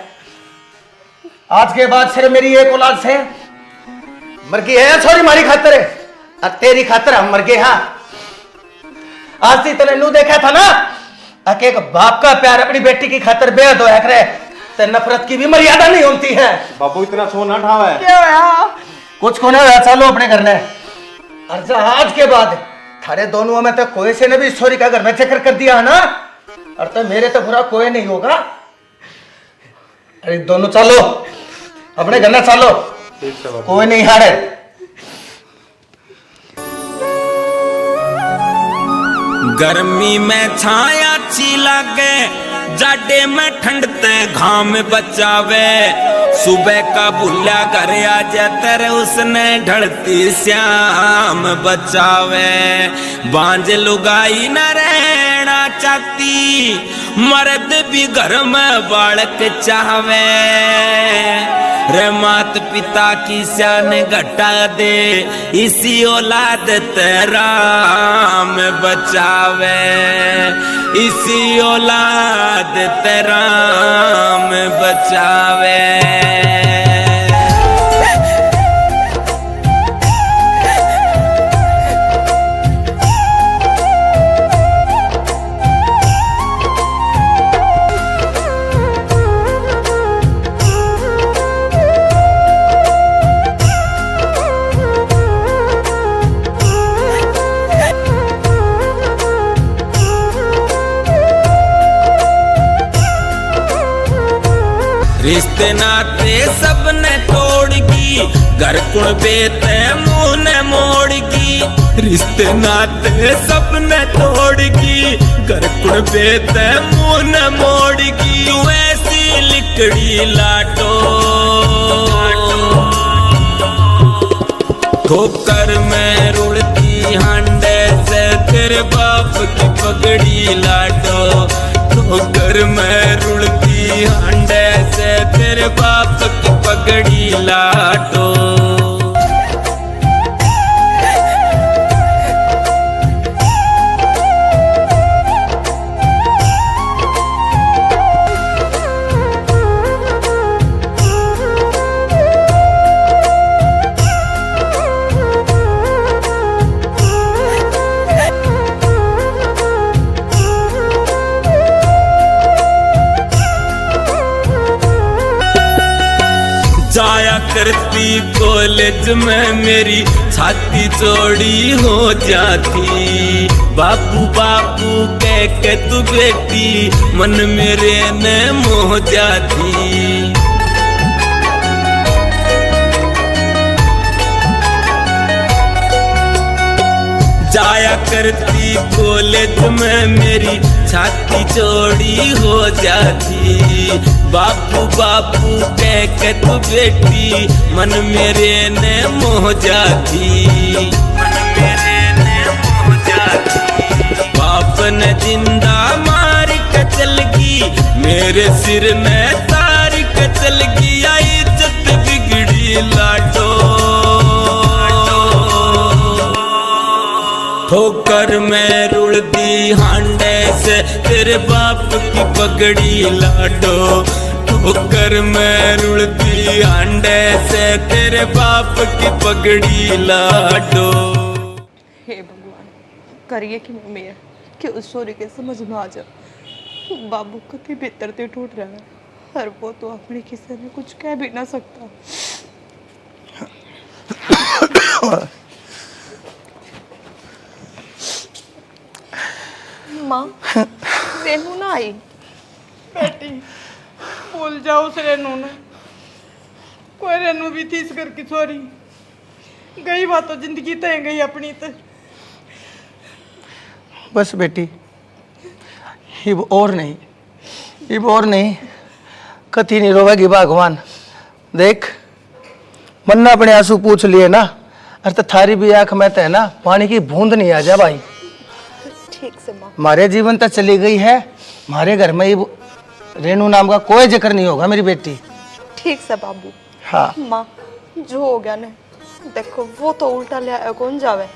आज के बाद सिर्फ मेरी एक औलाद से मर गई है, सॉरी मारी खातर है और तेरी खातर हम मर गए। हाँ आज ती तने नू देखा था ना, आके एक बाप का प्यार अपनी बेटी की खातर बेहद होया करे, ते नफरत की भी मर्यादा नहीं होती है। बाबू इतना सोना ठावा है क्या होया? कुछ को नहीं होया, चलो अपने घर में। और आज के बाद थारे दोनों में तो कोई से ने भी छोरी का घर में जिक्र कर दिया है ना, और तो मेरे तो बुरा कोई नहीं होगा। अरे दोनों चलो अपने घर में, चलो कोई नहीं हारे। गर्मी में छाया अच्छी लागे, जाडे में ठंड ते घाम बचावे। सुबह का भूला घर आ जातर उसने ढलती श्याम बचावे। बांझ लुगाई न रहना चाहती, मर्द भी घर में बालक चाहवे। रे मात पिता की शान घटा दे, इसी औलाद तेराम बचावे। इसी औलाद तेराम बचावे। रिश्ते नाते सबने तोड़गी, घर कुण बेते मुंह ने मोड़गी। रिश्ते नाते सबने तोड़गी, घर कुण बेते मुंह ने मोड़गी। तू ऐसी लिकड़ी लाटो, ठोकर में रुड़ती हांडे से तेरे बाप की पगड़ी लाटो। ठोकर में रुड़ती हांडे से तेरे बाप की पगड़ी लाटो। जाया करती कॉलेज में मेरी छाती चौड़ी हो जाती। बापू बापू कह के तू बेटी मन मेरे ने मोह जाती। जाया करती कॉलेज में मेरी छाती चौड़ी हो जाती। बापू बापू कह के तू बेटी मन मेरे ने मोह जाती। मन मेरे ने मोह जाती। बाप ने जिंदा मार के चल गई, मेरे सिर ने तार के चल गई। इज्जत बिगड़ी लाडो, ठोकर में रुड़ती हांडे से तेरे बाप की पगड़ी लाडो। ठोकर में रुड़ती हांडे से तेरे बाप की पगड़ी लाडो। हे भगवान, करिए कि मैं मेरा कि उस स्टोरी के समझ में आ जा। बाबू कति भीतर ते टूट रहा है, और वो तो अपने किसी में कुछ कह भी ना सकता। माँ, रेनू ना आई। बेटी भूल जाओ उस रेनू ने, कोई रेनू भी थी इस घर की छोरी। गई बात तो जिंदगी तय गई अपनी तो। बस बेटी, इब और नहीं, इब और नहीं, कति नहीं रोवेगी भगवान। देख मन्ना अपने आंसू पूछ लिए ना, अरे तो थारी भी आंख में है ना पानी की बूंद नहीं आ जा भाई। ठीक से माँ। हमारे जीवन तक चली गई है, हमारे घर में ही रेनू नाम का कोई जिक्र नहीं होगा मेरी बेटी। ठीक से बाबू। हाँ माँ, जो हो गया ना, देखो वो तो उल्टा ले आया कौन जावे,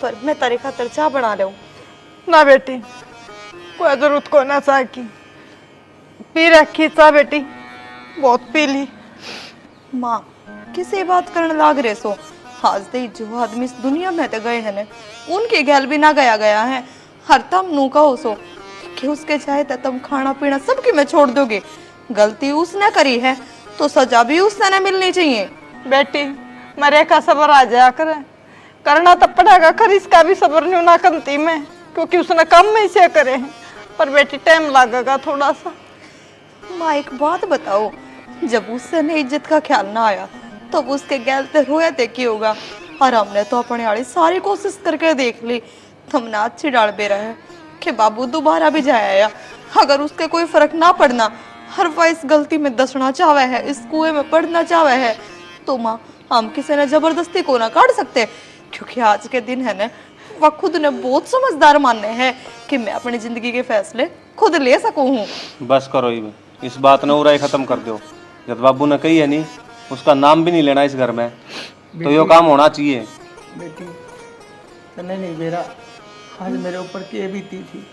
पर मैं तारी खातर चाय बना रहा हूँ ना बेटी, कोई जरूरत को ना चाह की। पी रखी चाह बेटी, बहुत पी ली। माँ, किसे बात करने लाग रहे सो? आज दे जो आदमी इस दुनिया में तो गए हैं ने, उनके गैल भी ना गया है। हर तम नू कहो सो कि उसके चाहे तो तुम खाना पीना सबकी में छोड़ दोगे। गलती उसने करी है तो सजा भी उसने ना मिलनी चाहिए। बेटी मरे का सबर आ जाया करे, करना तो पड़ेगा, कर इसका भी सबर नहीं होना कंती में, क्योंकि उसने काम में से करे हैं। पर बेटी टाइम लगेगा थोड़ा सा। माँ एक बात बताओ, जब उससे ने इज्जत का ख्याल ना आया तो उसके गैल ते रोया ते की होगा? और हमने तो अपने वाली सारी कोशिश करके देख ली, तुमने अच्छी डाल बे रहे कि बाबू दोबारा भी जाया अगर उसके कोई फर्क ना पड़ना हर वह इस गलती में दसना चाहे है, इस कुएं में पड़ना चाहे है, तो माँ हम किसी ने जबरदस्ती को ना काट सकते, क्योंकि आज के दिन है ना वह खुद ने बहुत समझदार माने हैं कि मैं अपनी जिंदगी के फैसले खुद ले सकूं हूँ। बस करो ही, इस बात ने उराई खत्म कर दो। जब बाबू ने कही है नहीं उसका नाम भी नहीं लेना इस घर में, तो ये काम होना चाहिए। बेटी तने नहीं बेरा आज मेरे ऊपर के बीती थी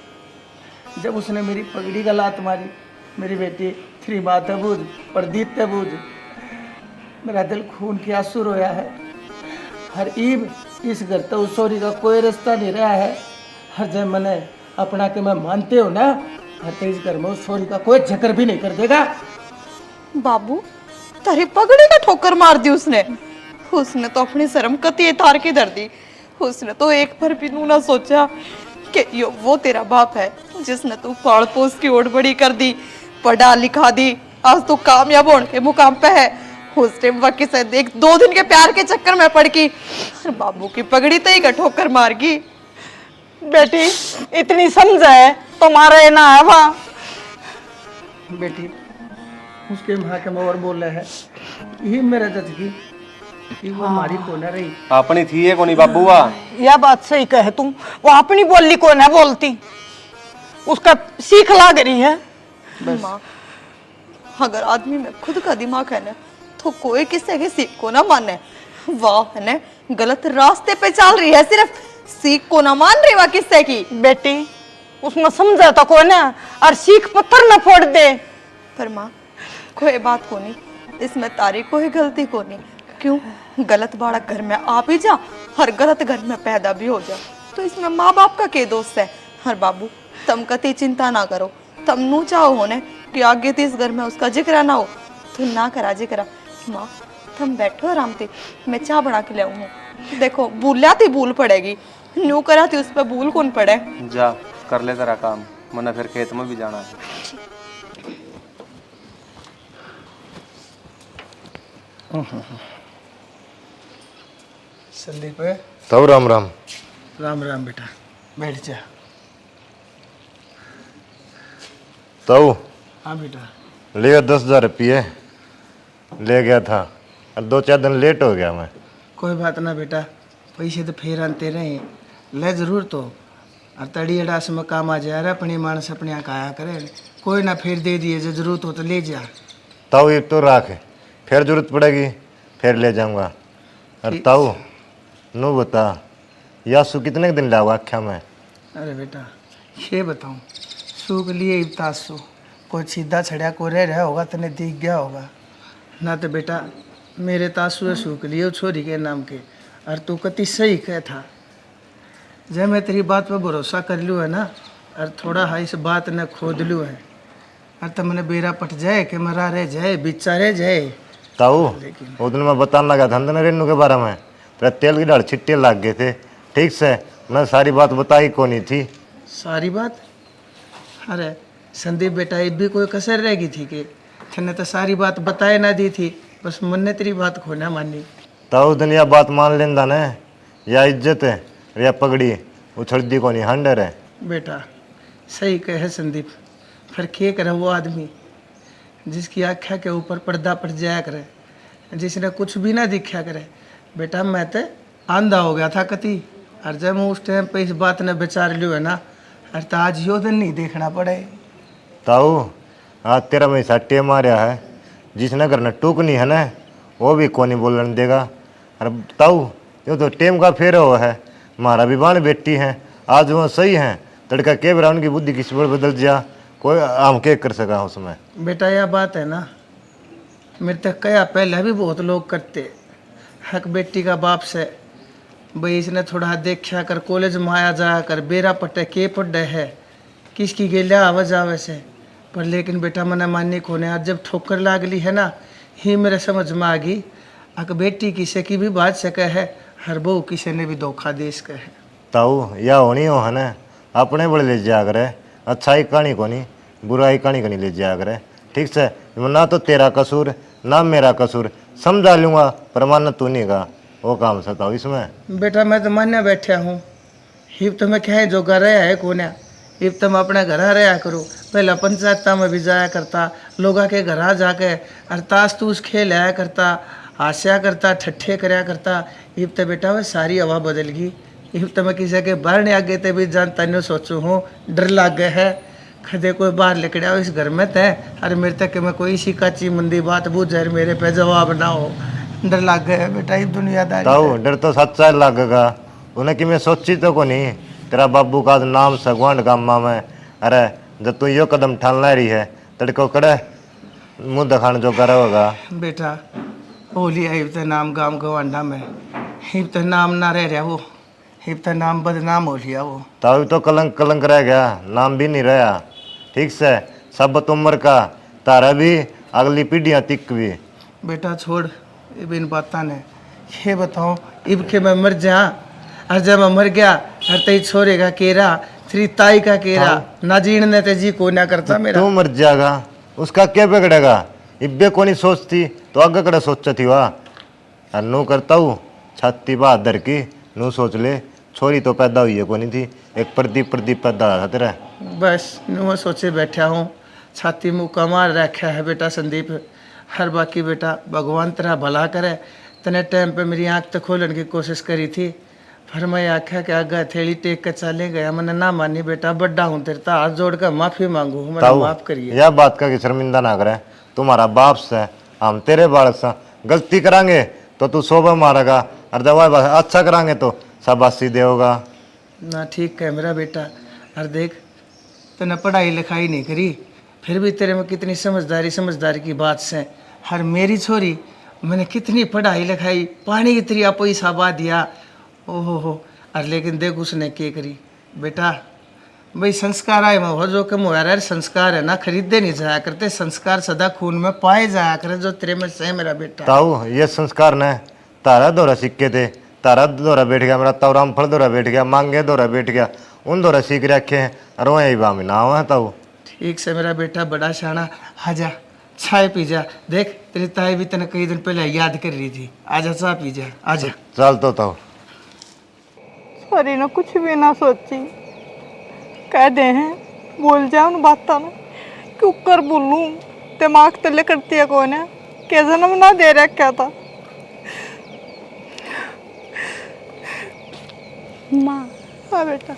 जब उसने मेरी पगड़ी का लात मारी। मेरी बेटी थ्री बात बूझ प्रदीप ते बूझ, मेरा दिल खून के आंसू रोया है। हर ईब इस घर तो उस सोरी का कोई रास्ता नहीं रहा है। हर जब मैंने अपना के मैं मानते हो ना, हर तो इस घर में उस सोरी का कोई जिक्र भी नहीं कर देगा। बाबू तेरी पगड़ी का ठोकर मार दी उसने तो अपनी शर्म कती तार के दर दी। उसने तो एक बार भी नू ना सोचा कि यो वो तेरा बाप है जिसने तू पाल पोस की ओट बड़ी कर दी, पढ़ा लिखा दी, आज तू कामयाब होने के मुकाम पे है। उस टाइम वकी से देख 2 दिन के प्यार के चक्कर में पड़ की बाबू की पगड़ी तई का ठोकर मार गई। बेटी इतनी समझ है तुम्हारे ना है वहाँ। बेटी उसके माँ के मोर बोल रहे हैं यही मेरा जज की कि वो हमारी को न रही। अपनी थी है कोनी बाबू वा। यह बात सही कहे तुम, वो अपनी बोली को ना बोलती, उसका सीख लाग रही है। माँ अगर आदमी में खुद का दिमाग है ना तो कोई किसी की सीख को ना माने। वाह है ना गलत रास्ते पे चल रही है, सिर्फ सीख को ना मान रही वाह किससे की। बेटी उसमें समझा तो को ना और सीख पत्थर न फोड़ दे। पर माँ कोई बात को नहीं, इसमें तारी कोई गलती को नहीं। क्यों गलत बालक घर में आप ही जा हर गलत घर में पैदा भी हो जा, तो इसमें माँ बाप का क्या दोस्त है। हर बाबू तुम कति चिंता ना करो, तुम नू चाहो होने कि आगे इस घर में उसका जिक्र ना हो तो ना करा जिक्र। माँ तुम बैठो आराम से, मैं चाय बना के ले आऊँ। देखो भूलिया थी भूल पड़ेगी, न्यू करा थी उस पर भूल कौन पड़े। जा कर ले तेरा काम, मना फिर खेत में भी जाना है। संदीप तब राम राम। राम राम बेटा, बैठ जा। तब हाँ बेटा। ले 10,000 रुपये ले गया था और 2-4 दिन लेट हो गया मैं। कोई बात ना बेटा, पैसे तो फिर आते रहे ले जरूर तो, और तड़ी अड़ास में काम आ जाए। अपनी मानस अपने यहाँ आया करे, कोई ना फिर दे दिए, जो जरूरत हो तो ले जा। ताऊ ये तो राख, फिर जरूरत पड़ेगी फिर ले जाऊंगा। और ताऊ नो बता यासु कितने दिन लाओगा आख्या में? अरे बेटा ये बताऊँ, सू के लिए तासु कोई सीधा छड़िया को रह रहा होगा तने दिख गया होगा ना। तो बेटा मेरे तासु है सू के लिए छोरी के नाम के, और तू कति सही कह था। जब मैं तेरी बात पर भरोसा कर लूँ है ना, और थोड़ा हा इस बात ने खोद लूँ है, और तब मैंने बेरा पट जाए कि मरा रह जाए बिचा रह जाए। ताऊ वो दिन मैं बताने लगा था ना रेनू के बारे में, तेरा तेल की डाल छिट्टे लग गए थे। ठीक से मैं सारी बात बताई को नहीं थी। सारी बात? अरे संदीप बेटा ये भी कोई कसर रह गई थी कि तने तो सारी बात बताए ना दी थी, बस मन ने तेरी बात को ना मानी। ताऊ दिन या बात मान लेंदा न, या इज्जत है या पगड़ी उछड़ दी को नहीं हंडर है। बेटा सही कहे संदीप, फिर क्या करे वो आदमी जिसकी आँखा के ऊपर पर्दा पड़ जाया करे, जिसने कुछ भी ना दिखा करे। बेटा मैं तो आंधा हो गया था कति, और जब मैं उस टाइम पे इस बात ने विचार लियो है ना, अरे तो आज यो दिन नहीं देखना पड़े। ताऊ आज तेरा मैं सट्टे मारा है, जिसने घर में टूक नहीं है ना वो भी को नहीं बोलने देगा। अरे ताऊ यो तो टेम का फेर हो है, हमारा भी बाण बेटी है, आज वो सही है तड़का के बेरा उनकी बुद्धि किसी पर बदल जा, कोई हम क्या कर सका उसमें। बेटा यह बात है ना, मेरे तक कया पहले भी बहुत लोग करते हक बेटी का बाप से, भाई इसने थोड़ा देखा कर कॉलेज में आया जा कर बेरा पट्टे के पड्डे है किसकी गेलिया आवाज आवे से। पर लेकिन बेटा मना मानने को ने आज जब ठोकर लागली है ना, ही मेरे समझ में आ गई अक बेटी किसी की भी बात सके है, हर बहू किसी ने भी धोखा दे सके है। ताऊ या होनी हो है ना, अपने बड़े ले जा करे, अच्छाई कहानी को नहीं बुराई कहानी को नहीं ले जा करे। ठीक से ना तो तेरा कसूर ना मेरा कसूर, समझा लूँगा पर मानना तू नहीं का वो काम सताओ इसमें। बेटा मैं तो मान्य बैठा हूँ, ही तो मैं कहें जो कर रहा है कोने इब तुम अपने घर रहा करो। पहला पंचायत में भी जाया करता, लोगा के घर जाके और ताश तूश खेल आया करता, हास्या करता, ठट्ठे कराया करता। इब तो बेटा वह सारी हवा बदल गई। इब तो मैं किसी के बाहर आगे ते भी जानता नहीं सोचू हूँ, डर लग गया है खदे कोई बाहर लेकर आओ इस घर में तय अरे मेरे तक मैं कोई सी काची मंदी बात बूझ है मेरे पे जवाब ना हो। डर लग गया बेटा ये दुनियादारी। ताऊ डर तो सच्चा लगेगा उन्हें कि मैं सोची तो को नहीं तेरा बाबू का नाम सगवान गामा में। अरे जब तू यो कदम ठान ला रही है तड़को कड़े मुंह दिखाने जो करा होगा। बेटा होली हिब तो नाम गांव गवांडा में हिब तो नाम ना रह रहा वो, हिब तो नाम बदनाम हो लिया वो। ताऊ तो कलंक कलंक रह गया, नाम भी नहीं रहा। ठीक से सब उम्र का तारा भी अगली पीढ़ियां तिक भी। बेटा छोड़ इब इन बाता ने, ये बताओ इब के मैं मर जा और जब मैं मर गया हर तई छोरे का केरा तेरी ताई का केरा ना जीने ते जी को ना करता मेरा। तू मर जाएगा उसका क्या बिगड़ेगा। इब्बे को नहीं सोचती तो आगे कड़े सोचती हुआ। और नू करता हूँ छाती बहादुर की नू सोच ले छोरी तो पैदा हुई है को नहीं थी एक प्रदीप पैदा था तेरा। बस नुआ सोचे बैठा हूँ छाती मुँह कमार रखा है बेटा संदीप। हर बाकी बेटा भगवान तेरा भला करे। तने टाइम पे मेरी आँख तो खोलने की कोशिश करी थी पर मैं आख्या कि आगे थैली टेक कर चले गया। मैंने ना मानी बेटा बड्डा हूँ तेरे हाथ जोड़ कर माफ़ी मांगू मेरा माफ़ करिए। यह बात का कि शर्मिंदा ना करे, तुम्हारा बाप से हम तेरे बालक से गलती करांगे तो तू सोबा मारेगा और जब अच्छा करांगे तो शाबाशी देगा ना। ठीक है मेरा बेटा। और देख तने पढ़ाई लिखाई नहीं करी फिर भी तेरे में कितनी समझदारी की बात से। हर मेरी छोरी मैंने कितनी पढ़ाई लिखाई पानी की तरी आपो ही साबा दिया ओहो हो। और लेकिन देख उसने क्या करी बेटा। भाई संस्कार आए हो जो कम हो यार संस्कार है ना खरीदे नहीं जाया करते, संस्कार सदा खून में पाए जाया करे जो तेरे में से मेरा बेटा। ताऊ ये संस्कार ने तारा दौरा सीखे थे, तारा दौरा बैठ गया मेरा ताऊ रामफल दौरा बैठ गया, मांगे दौरा बैठ गया, उन दौरा सीख रखे हैं और वही बामी ना हुआ ताऊ। ठीक से मेरा बेटा बड़ा शाना। आजा चाय पी जा। देख तेरी ताई भी तेने कई दिन पहले याद कर रही थी। आजा चाय पी जा आजा। चल तो ताऊ सॉरी ना कुछ भी ना सोची कह दे हैं बोल जाओ उन बातों में क्यों कर बोलूं दिमाग तले करती है कौन है क्या जन्म ना दे रहा क्या था। माँ हाँ बेटा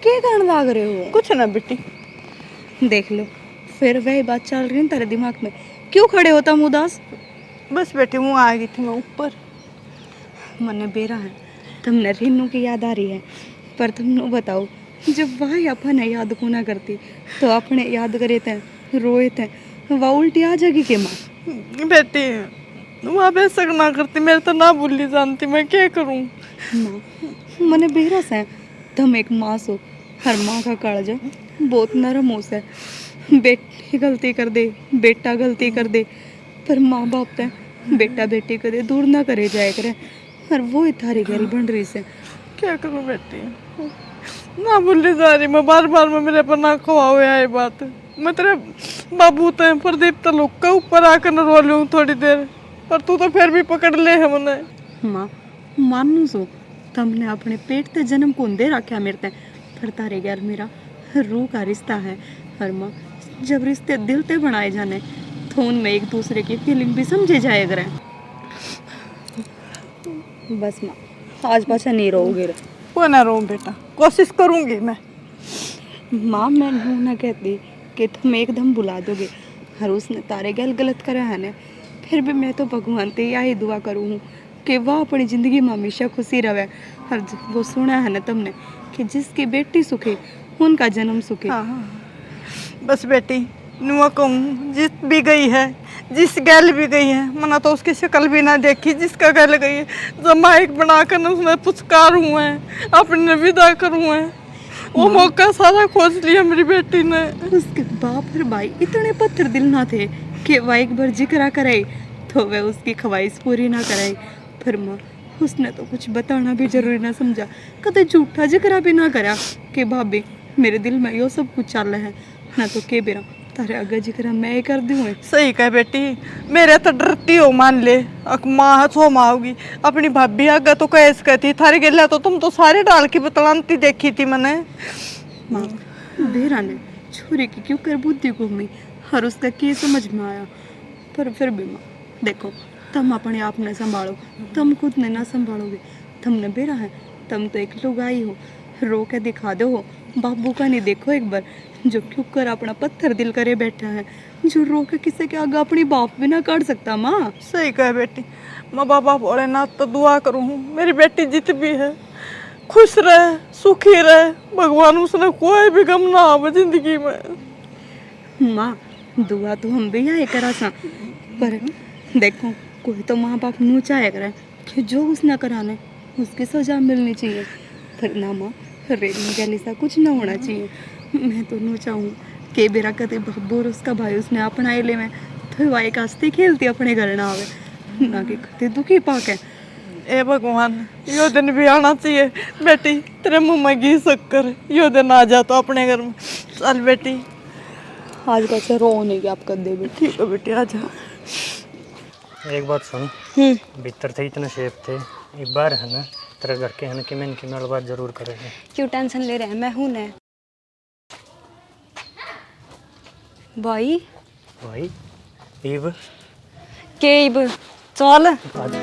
क्या कारण लाग रहे हो? कुछ ना बेटी देख लो फिर वही बात चल रही है तेरे दिमाग में। क्यों खड़े होता उदास? बस बेटी मुँह आ गई थी मैं ऊपर। मने बेरा है तुमने रिन्नू की याद आ रही है पर तुम बताओ जब वह अपन याद को ना करती तो अपने याद करे थे रोए थे वह उल्टी आ जाएगी के माँ। बेटी वहाँ बेशक ना करती मेरे तो ना भूली जानती मैं क्या करूँ। माँ मने बेरा से तुम एक माँ सो हर माँ का कालजा बहुत नरम हो से। बेटी गलती कर दे बेटा गलती कर दे पर माँ बाप ते बेटा बेटी कदे दूर ना करे जाए करे और वो थारी गैल बन रही से। क्या करूँ बेटी ना भूली जा रही मैं बार बार में मेरे पर ना खवा हुआ है बात। मैं तेरे बाबू ते प्रदीप तो लोग का ऊपर आकर न रो लूँ थोड़ी देर पर तू तो फिर भी पकड़ ले है मने। माँ मानू सो तुमने अपने पेट ते जन्म कौन दे रखा मेरे ते पर तारे गैर मेरा रूह का रिश्ता है। और माँ जब रिश्ते दिल ते बनाए जाने तो उनमें एक दूसरे की फीलिंग भी समझे जाए करें। बस माँ आज पाछा नहीं रहोगे। वो ना रो बेटा कोशिश करूँगी मैं। माँ मैं यूँ ना कहती कि तुम एकदम बुला दोगे और उसने तारे गैल गलत करा है ना फिर भी मैं तो भगवान से यही दुआ करूँ कि वह अपनी ज़िंदगी में हमेशा खुशी रहे। और वो सुना है ना तुमने कि जिसकी बेटी सुखे उनका जन्म सुखे। हाँ बस बेटी नुआ कहूँ जिस भी गई है जिस गैल भी गई है मना तो उसकी शक्ल भी ना देखी जिसका गैल गई है जब माइक बनाकर न उसने पुचकार हुए हैं अपने विदा करूँ है वो मौका सारा खोज लिया मेरी बेटी ने। उसके बाप और भाई इतने पत्थर दिल ना थे कि वह एक बार जिक्र कराई तो वह उसकी ख्वाहिश पूरी ना कराई। फिर माँ उसने तो कुछ बताना भी जरूरी ना समझा कदे झूठा जिक्र भी ना करा कि भाभी मेरे दिल में यो सब कुछ चल रहा है ना तो के बेरा तारे आगे जिक्र मैं ही कर दूँ। सही कह बेटी मेरे तो डरती हो मान ले माँ छो माँ होगी अपनी भाभी आगे तो कैसे कहती थारी गेला तो तुम तो सारे डाल की बतलानती देखी थी मैंने। माँ बेरा ने छोरी की क्यों कर बुद्धि घूमी और उसका की समझ में आया। पर फिर भी माँ देखो, तुम अपने आप ने संभालो, तुम खुद ने ना संभालोगे, तुमने बेरा है, तुम तो एक लुगाई हो, रो के दिखा दो हो। बाबू का नहीं देखो एक बार, जो क्यों कर अपना पत्थर दिल करे बैठा है, जो रो के किसी के आगे अपनी बाप भी ना काट सकता। माँ सही कहे बेटी, मैं बाबा भोलेनाथ तो दुआ करूँ मेरी बेटी जित भी है खुश रहे, सुखी रहे, भगवान उसने कोई भी गम ना आवे जिंदगी में। माँ दुआ तो हम भी यही करा सा, पर देखो कोई तो माँ बाप नू चाहे करे कि जो उसने कराने उसकी सजा मिलनी चाहिए, पर ना माँ रेलने गली सा कुछ ना होना चाहिए। मैं तो नू चाहूँ कि बेरा कदे बब्बू और उसका भाई उसने अपना ले में तो वाई कास्ती खेलती अपने घर ना आवे, ना कि कदे दुखी पाके। ए भगवान यो दिन भी आना चाहिए बेटी, तेरे मुंह में घी शक्कर यो दिन आ जा तो अपने घर में। चल बेटी, आज का से रो नहीं कि आप कदे भी। ठीक है बेटी, आ जा। एक बात सुन, भीतर थे इतने शेप थे, एक बार है ना तेरे घर के है ना कि मैं इनकी बात जरूर करेंगे। क्यों टेंशन ले रहे हैं, मैं हूं ना भाई। भाई ईव के इब चल आज